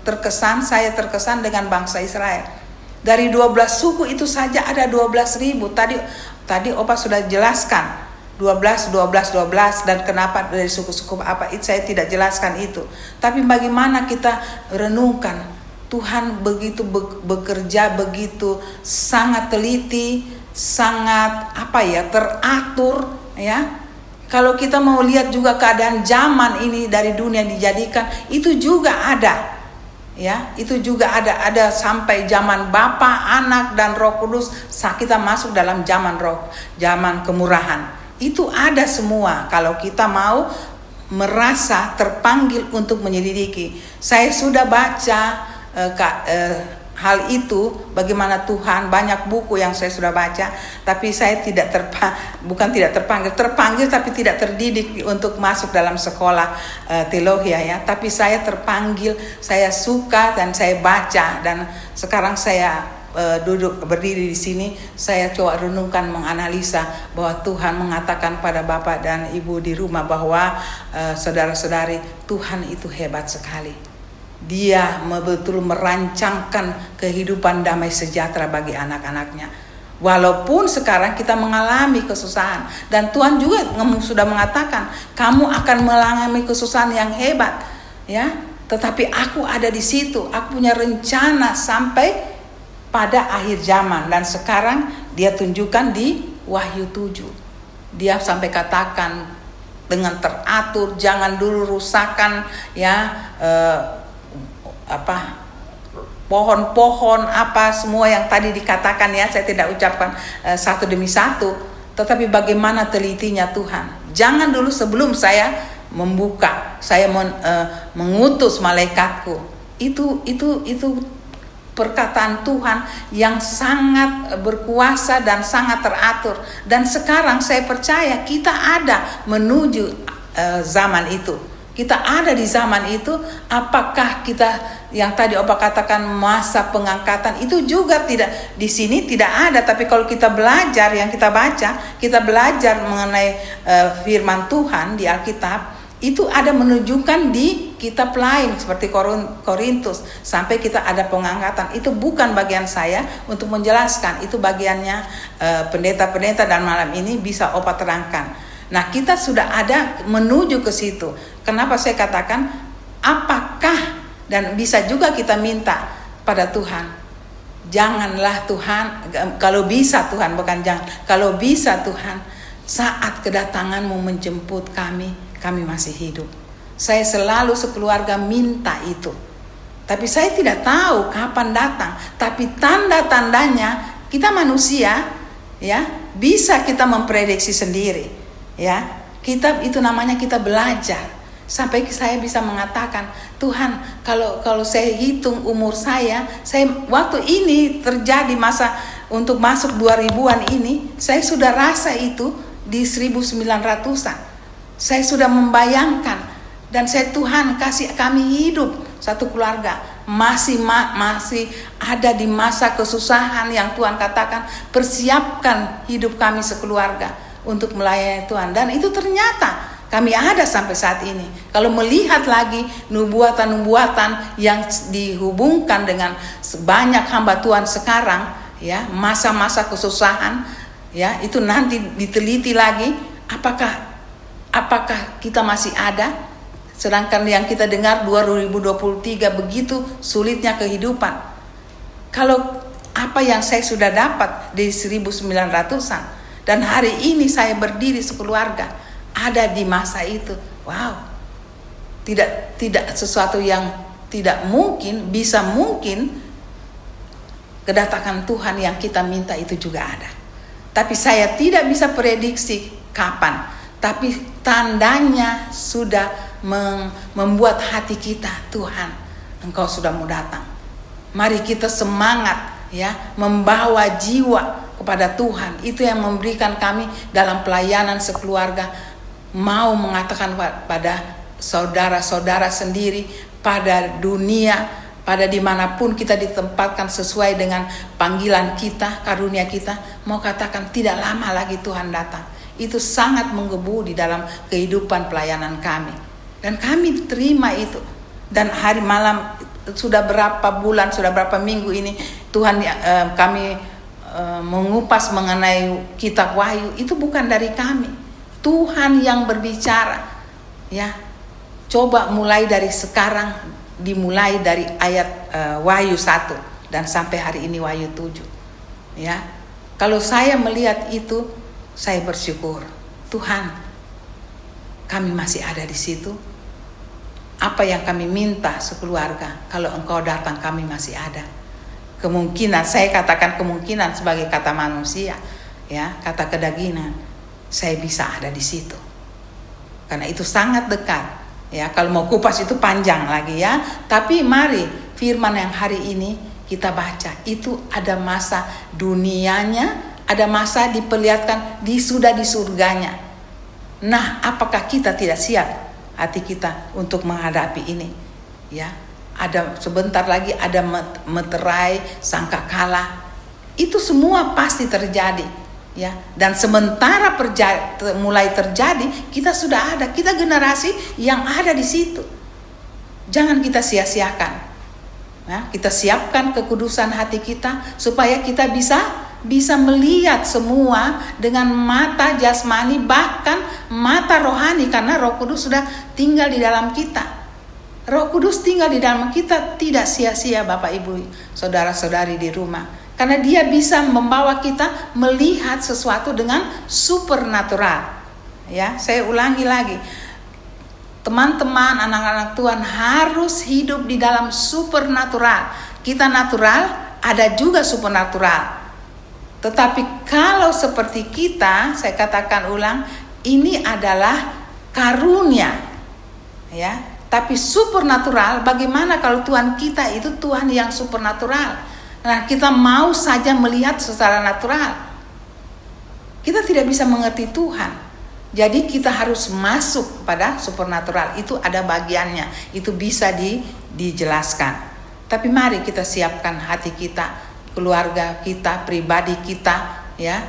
terkesan, saya terkesan dengan bangsa Israel. Dari 12 suku itu saja ada 12.000. Tadi Opa sudah jelaskan 12 dan kenapa dari suku-suku apa itu saya tidak jelaskan itu. Tapi bagaimana kita renungkan, Tuhan begitu bekerja begitu sangat teliti, sangat teratur, ya. Kalau kita mau lihat juga keadaan zaman ini dari dunia dijadikan, itu juga ada. Ya, itu juga ada sampai zaman Bapa, Anak dan Roh Kudus. Kita masuk dalam zaman kemurahan. Itu ada semua kalau kita mau merasa terpanggil untuk menyelidiki. Saya sudah baca hal itu, bagaimana Tuhan, banyak buku yang saya sudah baca, tapi saya terpanggil tapi tidak terdidik untuk masuk dalam sekolah teologi ya. Tapi saya terpanggil, saya suka dan saya baca, dan sekarang saya berdiri di sini, saya coba renungkan, menganalisa bahwa Tuhan mengatakan pada Bapak dan Ibu di rumah bahwa saudara-saudari, Tuhan itu hebat sekali. Dia betul merancangkan kehidupan damai sejahtera bagi anak-anaknya. Walaupun sekarang kita mengalami kesusahan, dan Tuhan juga sudah mengatakan, kamu akan mengalami kesusahan yang hebat, ya. Tetapi aku ada di situ. Aku punya rencana sampai pada akhir zaman, dan sekarang dia tunjukkan di Wahyu 7. Dia sampai katakan dengan teratur, jangan dulu rusakan ya pohon-pohon semua yang tadi dikatakan ya, saya tidak ucapkan satu demi satu, tetapi bagaimana telitinya Tuhan. Jangan dulu sebelum saya membuka, saya mengutus malaikatku. Itu perkataan Tuhan yang sangat berkuasa dan sangat teratur. Dan sekarang saya percaya kita ada menuju zaman itu. Kita ada di zaman itu. Apakah kita yang tadi Opa katakan masa pengangkatan itu juga tidak di sini tidak ada. Tapi kalau kita belajar yang kita baca, kita belajar mengenai firman Tuhan di Alkitab, itu ada menunjukkan di kitab lain seperti Korintus sampai kita ada pengangkatan. Itu bukan bagian saya untuk menjelaskan, itu bagiannya pendeta-pendeta, dan malam ini bisa Opa terangkan. Nah, kita sudah ada menuju ke situ. Kenapa saya katakan apakah, dan bisa juga kita minta pada Tuhan, janganlah Tuhan, kalau bisa Tuhan, bukan jangan, kalau bisa Tuhan, saat kedatanganmu menjemput kami masih hidup. Saya selalu sekeluarga minta itu. Tapi saya tidak tahu kapan datang. Tapi tanda-tandanya, kita manusia ya, bisa kita memprediksi sendiri ya. Kita itu namanya kita belajar. Sampai saya bisa mengatakan, Tuhan, kalau saya hitung umur saya waktu ini terjadi masa untuk masuk 2000-an ini, saya sudah rasa itu di 1900-an. Saya sudah membayangkan, dan saya, Tuhan kasih kami hidup satu keluarga masih ada di masa kesusahan yang Tuhan katakan persiapkan hidup kami sekeluarga untuk melayani Tuhan, dan itu ternyata kami ada sampai saat ini. Kalau melihat lagi nubuatan-nubuatan yang dihubungkan dengan sebanyak hamba Tuhan sekarang ya, masa-masa kesusahan ya, itu nanti diteliti lagi apakah kita masih ada, sedangkan yang kita dengar 2023 begitu sulitnya kehidupan. Kalau apa yang saya sudah dapat di 1900-an, dan hari ini saya berdiri sekeluarga ada di masa itu, wow, tidak sesuatu yang tidak mungkin, bisa mungkin. Kedatangan Tuhan yang kita minta itu juga ada, tapi saya tidak bisa prediksi kapan. Tapi tandanya sudah membuat hati kita, Tuhan, Engkau sudah mau datang. Mari kita semangat ya, membawa jiwa kepada Tuhan. Itu yang memberikan kami dalam pelayanan sekeluarga, mau mengatakan pada saudara-saudara sendiri, pada dunia, pada dimanapun kita ditempatkan sesuai dengan panggilan kita, karunia kita, mau katakan tidak lama lagi Tuhan datang. Itu sangat menggebu di dalam kehidupan pelayanan kami, dan kami terima itu. Dan hari malam sudah berapa bulan, sudah berapa minggu ini Tuhan kami mengupas mengenai kitab Wahyu. Itu bukan dari kami, Tuhan yang berbicara ya. Coba mulai dari sekarang, dimulai dari ayat Wahyu 1 dan sampai hari ini Wahyu 7 ya. Kalau saya melihat itu, saya bersyukur, Tuhan, kami masih ada di situ. Apa yang kami minta sekeluarga, kalau Engkau datang kami masih ada. Kemungkinan, saya katakan kemungkinan sebagai kata manusia, ya, kata kedagingan, saya bisa ada di situ. Karena itu sangat dekat. Ya, kalau mau kupas itu panjang lagi ya. Tapi mari firman yang hari ini kita baca itu ada masa dunianya, ada masa diperlihatkan sudah di surganya. Nah, apakah kita tidak siap hati kita untuk menghadapi ini? Ya, ada sebentar lagi ada meterai sangkakala. Itu semua pasti terjadi, ya. Dan sementara mulai terjadi, kita sudah ada, kita generasi yang ada di situ. Jangan kita sia-siakan. Nah, kita siapkan kekudusan hati kita supaya kita bisa melihat semua dengan mata jasmani, bahkan mata rohani, karena Roh Kudus sudah tinggal di dalam kita. Roh Kudus tinggal di dalam kita, tidak sia-sia Bapak Ibu, saudara-saudari di rumah. Karena Dia bisa membawa kita melihat sesuatu dengan supernatural. Ya, saya ulangi lagi. Teman-teman, anak-anak Tuhan harus hidup di dalam supernatural. Kita natural, ada juga supernatural. Tetapi kalau seperti kita, saya katakan ulang, ini adalah karunia. Ya, tapi supernatural, bagaimana kalau Tuhan kita itu Tuhan yang supernatural? Nah, kita mau saja melihat secara natural. Kita tidak bisa mengerti Tuhan. Jadi kita harus masuk pada supernatural. Itu ada bagiannya. Itu bisa dijelaskan. Tapi mari kita siapkan hati kita, keluarga kita, pribadi kita, ya.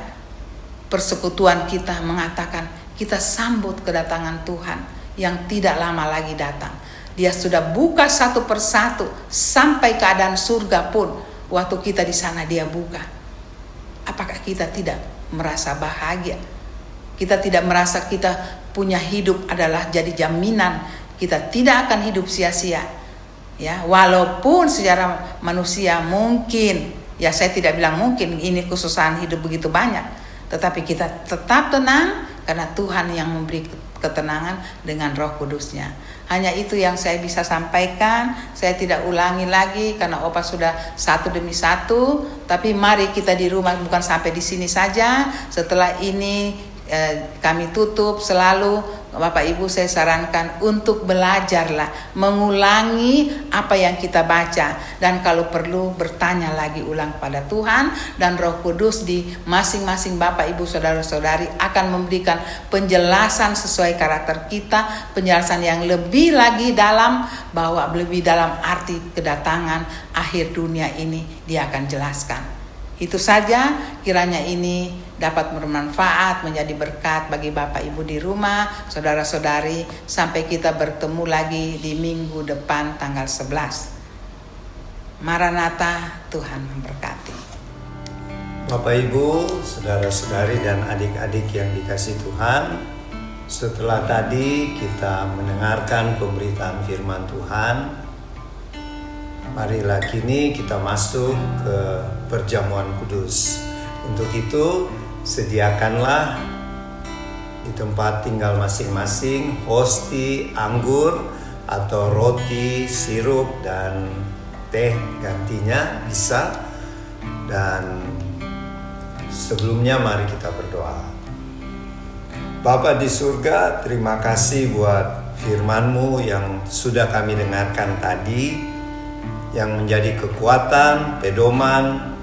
Persekutuan kita mengatakan kita sambut kedatangan Tuhan yang tidak lama lagi datang. Dia sudah buka satu persatu sampai keadaan surga pun. Waktu kita di sana Dia buka. Apakah kita tidak merasa bahagia? Kita tidak merasa kita punya hidup adalah jadi jaminan kita tidak akan hidup sia-sia. Ya, walaupun secara manusia mungkin, ya saya tidak bilang mungkin ini kesusahan hidup begitu banyak, tetapi kita tetap tenang karena Tuhan yang memberi ketenangan dengan Roh Kudus-Nya. Hanya itu yang saya bisa sampaikan. Saya tidak ulangi lagi karena Opa sudah satu demi satu. Tapi mari kita di rumah bukan sampai di sini saja. Setelah ini kami tutup selalu, Bapak Ibu saya sarankan untuk belajarlah, mengulangi apa yang kita baca, dan kalau perlu bertanya lagi ulang pada Tuhan, dan Roh Kudus di masing-masing Bapak Ibu saudara-saudari akan memberikan penjelasan sesuai karakter kita, penjelasan yang lebih lagi dalam, bahwa lebih dalam arti kedatangan akhir dunia ini Dia akan jelaskan. Itu saja, kiranya ini dapat bermanfaat, menjadi berkat bagi Bapak Ibu di rumah, saudara-saudari, sampai kita bertemu lagi di minggu depan tanggal 11. Maranatha, Tuhan memberkati. Bapak Ibu, saudara-saudari dan adik-adik yang dikasihi Tuhan, setelah tadi kita mendengarkan pemberitaan firman Tuhan, marilah kini kita masuk ke perjamuan kudus. Untuk itu, sediakanlah di tempat tinggal masing-masing hosti anggur atau roti, sirup, dan teh gantinya bisa. Dan sebelumnya mari kita berdoa. Bapa di surga, terima kasih buat firman-Mu yang sudah kami dengarkan tadi, yang menjadi kekuatan, pedoman,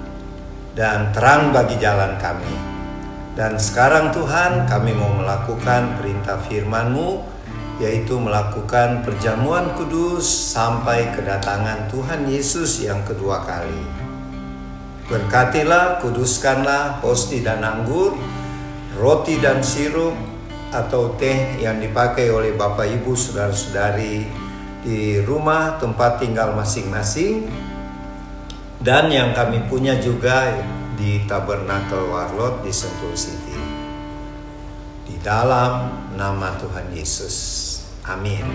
dan terang bagi jalan kami. Dan sekarang Tuhan, kami mau melakukan perintah firman-Mu, yaitu melakukan perjamuan kudus sampai kedatangan Tuhan Yesus yang kedua kali. Berkatilah, kuduskanlah hosti dan anggur, roti dan sirup, atau teh yang dipakai oleh Bapak Ibu saudara-saudari di rumah tempat tinggal masing-masing, dan yang kami punya juga di Tabernakel Warlot di Sentul City. Di dalam nama Tuhan Yesus. Amin.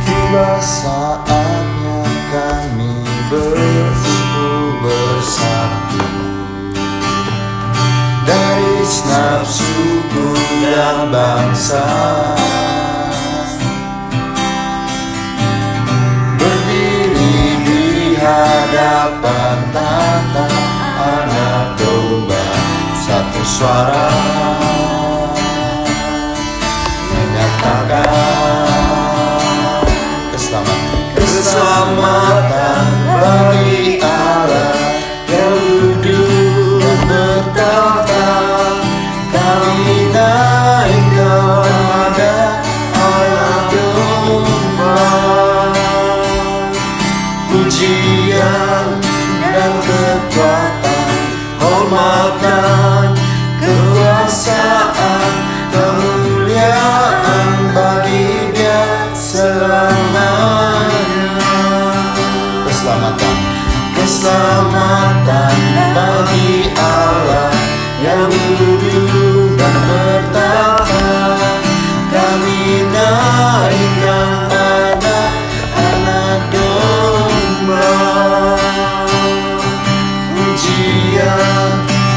Tiba saatnya kami berkumpul bersatu dari segenap suku dan bangsa, berdiri di hadapan tata Anak Domba, satu suara menyatakan keselamatan, kekuasaan, kemuliaan bagi Dia selamanya. Keselamatan bagi Allah yang hidup dan bertahan. Kami naikkan pada Anak Domba. Pujian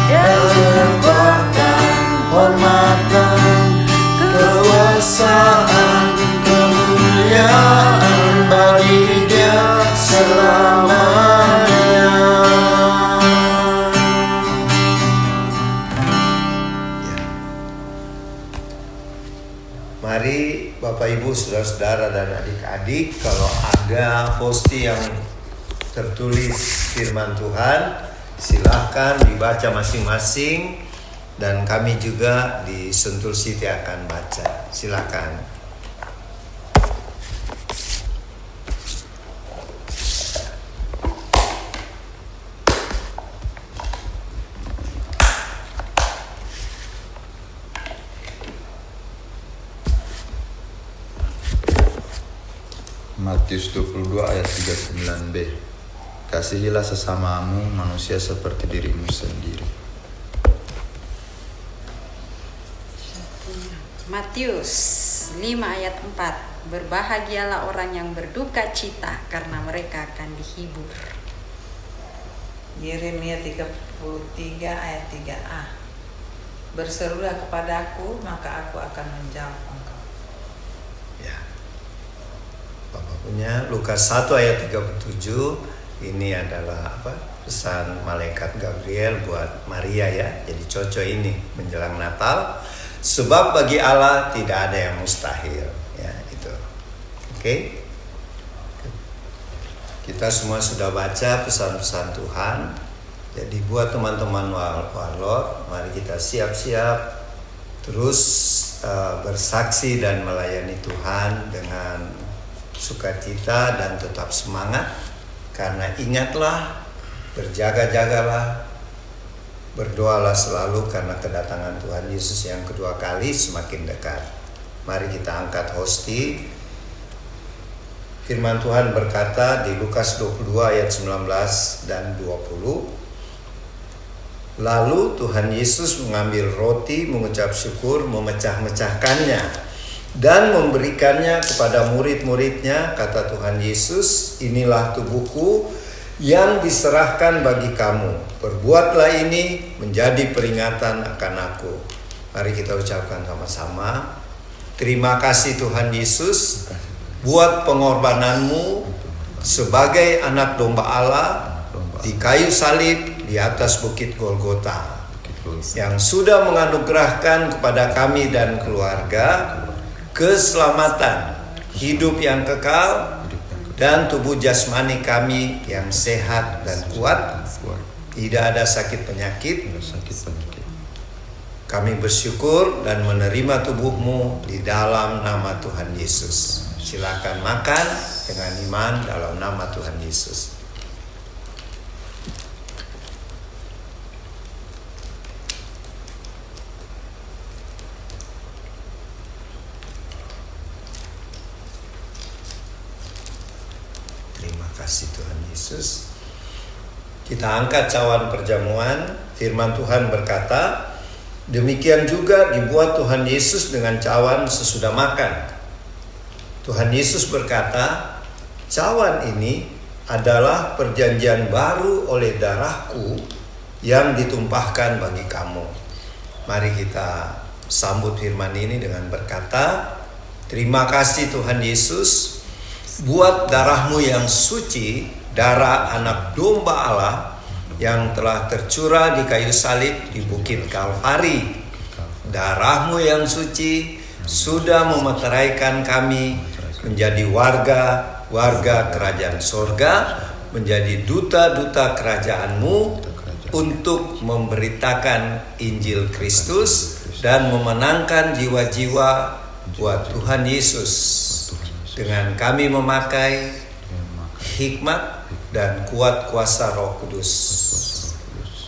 dan kekuatan, hormatan, kekuasaan, kemuliaan bagi Dia selamanya. Mari Bapak Ibu, Saudara-saudara dan adik-adik, kalau ada posti yang tertulis firman Tuhan, silahkan dibaca masing-masing, dan kami juga di Sentul City akan baca. Silakan. Matius 22 ayat 39b. Kasihilah sesamamu manusia seperti dirimu sendiri. Matius 5 ayat 4. Berbahagialah orang yang berduka cita, karena mereka akan dihibur. Yeremia 33 ayat 3a. Berserulah kepadaku, maka aku akan menjawab engkau. Ya. Bapak punya Lukas 1 ayat 37. Ini adalah pesan malaikat Gabriel buat Maria ya. Jadi cocok ini menjelang Natal. Sebab bagi Allah tidak ada yang mustahil. Ya, itu. Oke. Kita semua sudah baca pesan-pesan Tuhan. Jadi buat teman-teman warlord, mari kita siap-siap terus bersaksi dan melayani Tuhan dengan sukacita dan tetap semangat. Karena ingatlah, berjaga-jagalah, berdoalah selalu karena kedatangan Tuhan Yesus yang kedua kali semakin dekat. Mari kita angkat hosti. Firman Tuhan berkata di Lukas 22 ayat 19 dan 20. Lalu Tuhan Yesus mengambil roti, mengucap syukur, memecah-mecahkannya dan memberikannya kepada murid-muridnya. Kata Tuhan Yesus, inilah tubuhku yang diserahkan bagi kamu. Perbuatlah ini menjadi peringatan akan aku. Mari kita ucapkan sama-sama. Terima kasih Tuhan Yesus buat pengorbananmu sebagai anak domba Allah di kayu salib di atas bukit Golgota, yang sudah menganugerahkan kepada kami dan keluarga keselamatan, hidup yang kekal, dan tubuh jasmani kami yang sehat dan kuat, tidak ada sakit penyakit. Kami bersyukur dan menerima tubuhmu di dalam nama Tuhan Yesus. Silakan makan dengan iman dalam nama Tuhan Yesus. Terima kasih Tuhan Yesus. Kita angkat cawan perjamuan. Firman Tuhan berkata, demikian juga dibuat Tuhan Yesus dengan cawan sesudah makan. Tuhan Yesus berkata, cawan ini adalah perjanjian baru oleh darahku yang ditumpahkan bagi kamu. Mari kita sambut firman ini dengan berkata, terima kasih Tuhan Yesus buat darahmu yang suci, darah anak domba Allah yang telah tercurah di kayu salib di bukit Kalvari. Darahmu yang suci sudah memeteraikan kami menjadi warga kerajaan sorga, menjadi duta-duta kerajaanmu untuk memberitakan Injil Kristus dan memenangkan jiwa-jiwa buat Tuhan Yesus. Dengan kami memakai hikmat dan kuat kuasa Roh Kudus.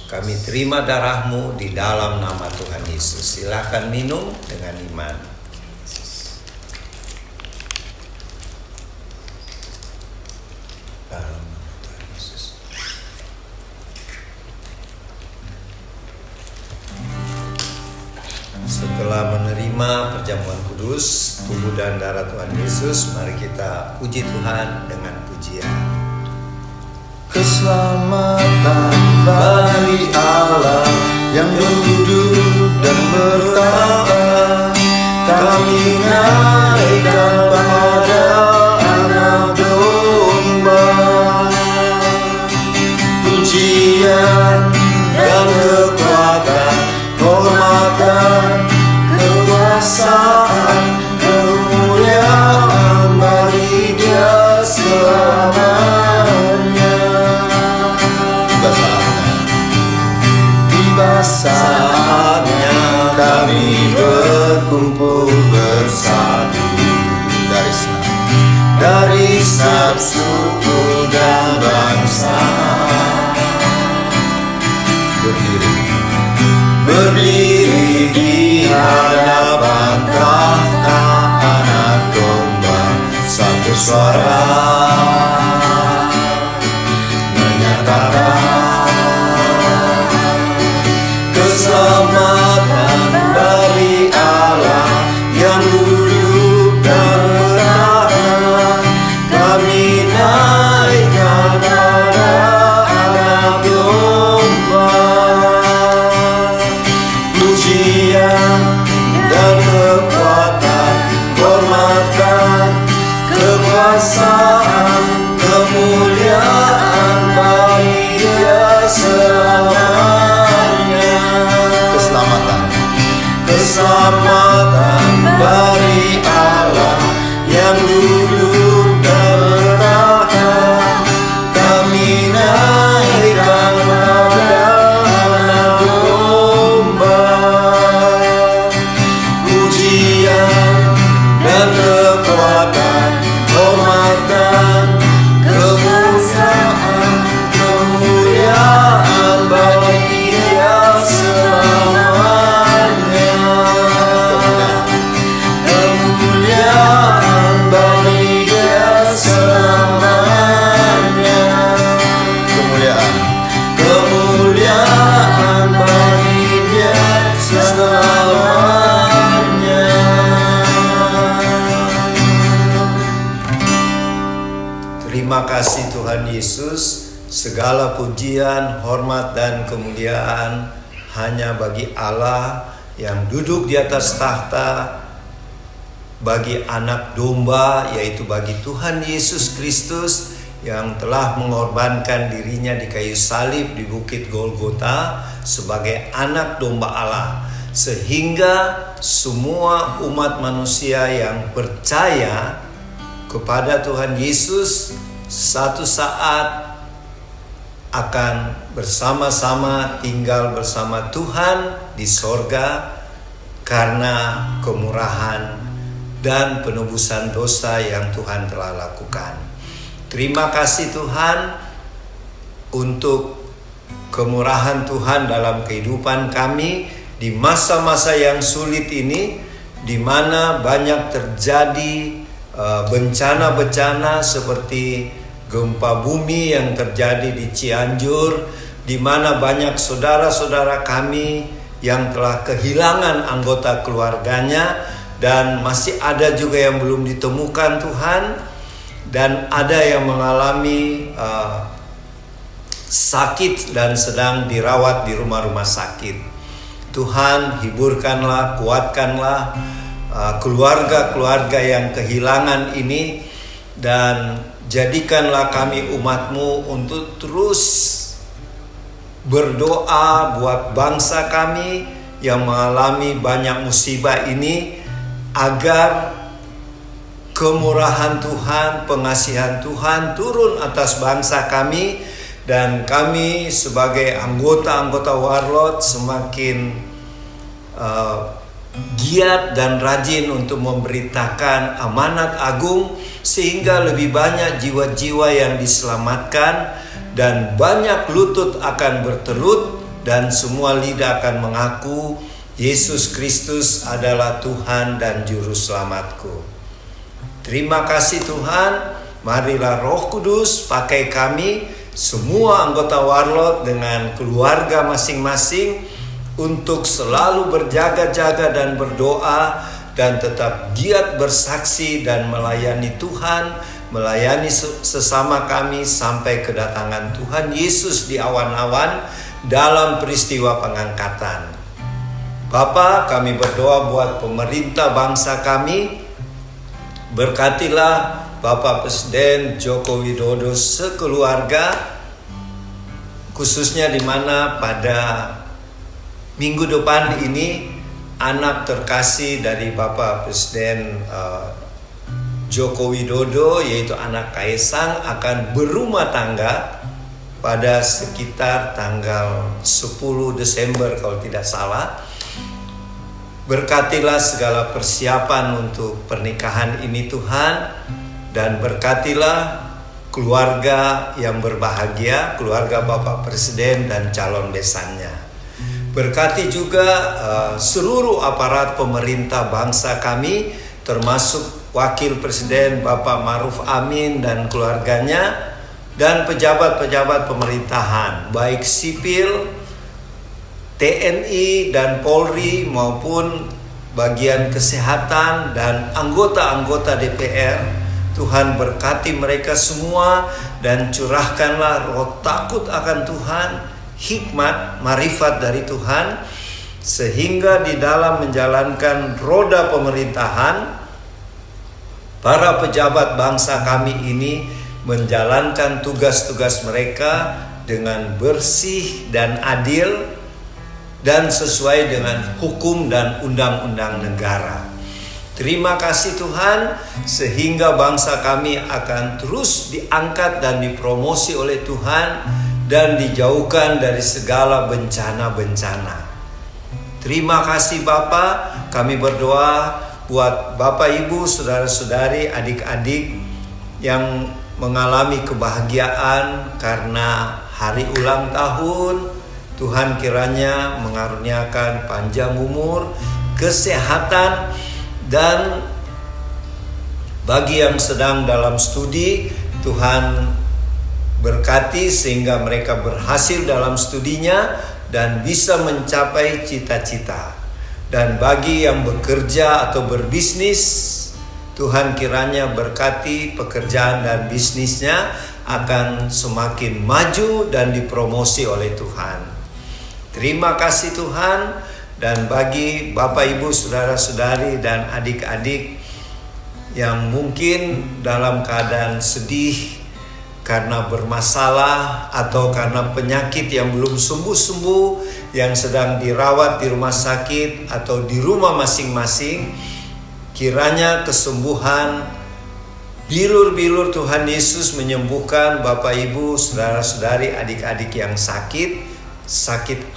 Kami terima darah-Mu di dalam nama Tuhan Yesus. Silakan minum dengan iman. Dalam nama Tuhan Yesus. Setelah menerima perjamuan kudus, tubuh dan darah Tuhan Yesus, mari kita puji Tuhan dengan pujian. Keselamatan bagi Allah yang duduk dan bertata, kami naikkan pada Anak Domba. Pujian dan kekuatan, hormatan, kekuasaan, kemuliaan bagi Dia selamanya. Tiba saatnya kami berkumpul bersatu dari setiap suku dan bangsa. Berdiri di hadapan tahta Anak Domba, satu suara menyatakan keselamatan dari Allah yang duduk dan bertata. Kami naikkan pada Anak Domba. Pujian dan kekuatan, hormatan, kekuasaan, kemuliaan bagi Dia selamanya. Keselamatan dari Allah yang duduk dan bertata. Kami naikkan pada Anak Domba. Pujian dan kekuatan, hormatan, kekuasaan, kemuliaan bagi Dia selamanya. Kemuliaan bagi Dia selamanya. Kemuliaan bagi Dia selamanya. Terima kasih Tuhan Yesus. Segala pujian, hormat dan kemuliaan hanya bagi Allah yang duduk di atas tahta, bagi Anak Domba, yaitu bagi Tuhan Yesus Kristus yang telah mengorbankan dirinya di kayu salib di Bukit Golgota sebagai Anak Domba Allah, sehingga semua umat manusia yang percaya kepada Tuhan Yesus satu saat akan bersama-sama tinggal bersama Tuhan di sorga karena kemurahan dan penebusan dosa yang Tuhan telah lakukan. Terima kasih Tuhan untuk kemurahan Tuhan dalam kehidupan kami di masa-masa yang sulit ini, di mana banyak terjadi bencana-bencana seperti gempa bumi yang terjadi di Cianjur, di mana banyak saudara-saudara kami yang telah kehilangan anggota keluarganya, dan masih ada juga yang belum ditemukan Tuhan, dan ada yang mengalami sakit dan sedang dirawat di rumah-rumah sakit. Tuhan, hiburkanlah, kuatkanlah keluarga-keluarga yang kehilangan ini, dan jadikanlah kami umat-Mu untuk terus berdoa buat bangsa kami yang mengalami banyak musibah ini, agar kemurahan Tuhan, pengasihan Tuhan turun atas bangsa kami, dan kami sebagai anggota-anggota Warlot semakin giat dan rajin untuk memberitakan amanat agung, sehingga lebih banyak jiwa-jiwa yang diselamatkan dan banyak lutut akan bertelut dan semua lidah akan mengaku Yesus Kristus adalah Tuhan dan Juru Selamatku. Terima kasih Tuhan, marilah Roh Kudus pakai kami, semua anggota Warlot dengan keluarga masing-masing untuk selalu berjaga-jaga dan berdoa dan tetap giat bersaksi dan melayani Tuhan, melayani sesama kami sampai kedatangan Tuhan Yesus di awan-awan dalam peristiwa pengangkatan. Bapa, kami berdoa buat pemerintah bangsa kami. Berkatilah Bapak Presiden Joko Widodo sekeluarga, khususnya di mana pada minggu depan ini anak terkasih dari Bapak Presiden Joko Widodo, yaitu anak Kaisang, akan berumah tangga pada sekitar tanggal 10 Desember kalau tidak salah. Berkatilah segala persiapan untuk pernikahan ini Tuhan, dan berkatilah keluarga yang berbahagia, keluarga Bapak Presiden dan calon besannya. Berkati juga seluruh aparat pemerintah bangsa kami, termasuk Wakil Presiden Bapak Ma'ruf Amin dan keluarganya, dan pejabat-pejabat pemerintahan, baik sipil, TNI dan Polri maupun bagian kesehatan dan anggota-anggota DPR. Tuhan berkati mereka semua dan curahkanlah roh takut akan Tuhan, hikmat, marifat dari Tuhan, sehingga di dalam menjalankan roda pemerintahan, para pejabat bangsa kami ini menjalankan tugas-tugas mereka dengan bersih dan adil dan sesuai dengan hukum dan undang-undang negara. Terima kasih Tuhan, sehingga bangsa kami akan terus diangkat dan dipromosi oleh Tuhan dan dijauhkan dari segala bencana-bencana. Terima kasih Bapa, kami berdoa buat Bapak Ibu, saudara-saudari, adik-adik yang mengalami kebahagiaan karena hari ulang tahun. Tuhan kiranya mengaruniakan panjang umur, kesehatan, dan bagi yang sedang dalam studi, Tuhan berkati sehingga mereka berhasil dalam studinya dan bisa mencapai cita-cita. Dan bagi yang bekerja atau berbisnis, Tuhan kiranya berkati pekerjaan dan bisnisnya akan semakin maju dan dipromosi oleh Tuhan. Terima kasih Tuhan, dan bagi Bapak Ibu, saudara-saudari dan adik-adik yang mungkin dalam keadaan sedih karena bermasalah atau karena penyakit yang belum sembuh-sembuh, yang sedang dirawat di rumah sakit atau di rumah masing-masing, kiranya kesembuhan bilur-bilur Tuhan Yesus menyembuhkan Bapak Ibu, saudara-saudari, adik-adik yang sakit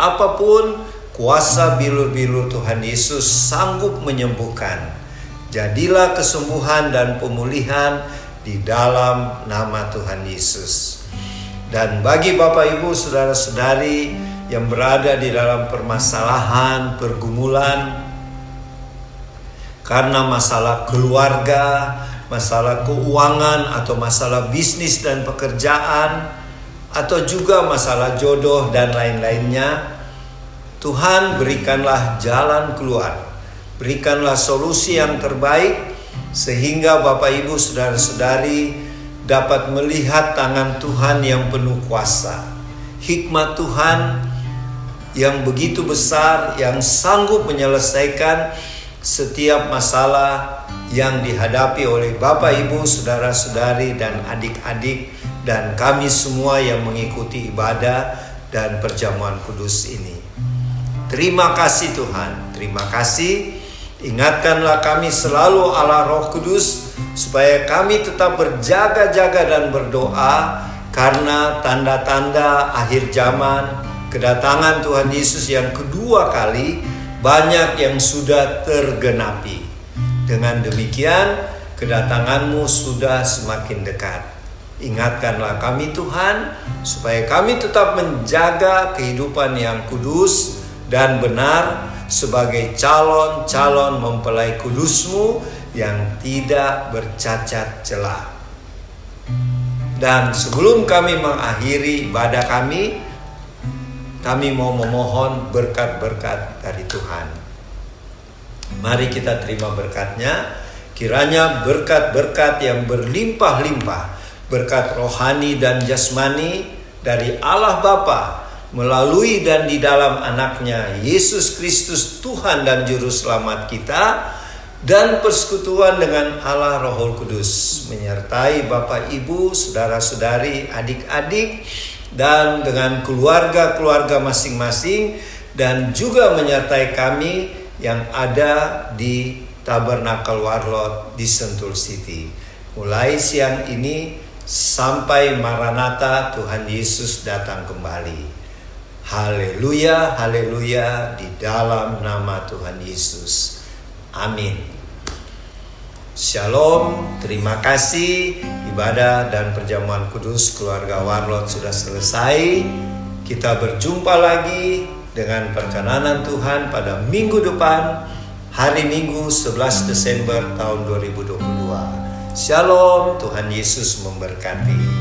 apapun, kuasa bilur-bilur Tuhan Yesus sanggup menyembuhkan. Jadilah kesembuhan dan pemulihan di dalam nama Tuhan Yesus. Dan bagi Bapak Ibu, saudara-saudari yang berada di dalam permasalahan, pergumulan karena masalah keluarga, masalah keuangan, atau masalah bisnis dan pekerjaan, atau juga masalah jodoh dan lain-lainnya, Tuhan berikanlah jalan keluar, berikanlah solusi yang terbaik, sehingga Bapak Ibu, saudara-saudari dapat melihat tangan Tuhan yang penuh kuasa, hikmat Tuhan yang begitu besar, yang sanggup menyelesaikan setiap masalah yang dihadapi oleh Bapak Ibu, saudara-saudari dan adik-adik, dan kami semua yang mengikuti ibadah dan perjamuan kudus ini. Terima kasih Tuhan, terima kasih. Ingatkanlah kami selalu Allah Roh Kudus, supaya kami tetap berjaga-jaga dan berdoa, karena tanda-tanda akhir zaman, kedatangan Tuhan Yesus yang kedua kali, banyak yang sudah tergenapi. Dengan demikian, kedatanganmu sudah semakin dekat. Ingatkanlah kami Tuhan, supaya kami tetap menjaga kehidupan yang kudus dan benar sebagai calon-calon mempelai kudus-Mu yang tidak bercacat celah. Dan sebelum kami mengakhiri ibadah kami mau memohon berkat-berkat dari Tuhan. Mari kita terima berkat-Nya. Kiranya berkat-berkat yang berlimpah-limpah, berkat rohani dan jasmani dari Allah Bapa melalui dan di dalam Anaknya Yesus Kristus Tuhan dan Juru Selamat kita, dan persekutuan dengan Allah Roh Kudus menyertai Bapak Ibu, saudara-saudari, adik-adik, dan dengan keluarga-keluarga masing-masing, dan juga menyertai kami yang ada di Tabernakel Warlot di Sentul City. Mulai siang ini sampai Maranatha Tuhan Yesus datang kembali. Haleluya, haleluya di dalam nama Tuhan Yesus. Amin. Shalom, terima kasih. Ibadah dan perjamuan kudus keluarga Warlot sudah selesai. Kita berjumpa lagi dengan perkenanan Tuhan pada minggu depan, hari Minggu 11 Desember tahun 2022. Shalom, Tuhan Yesus memberkati.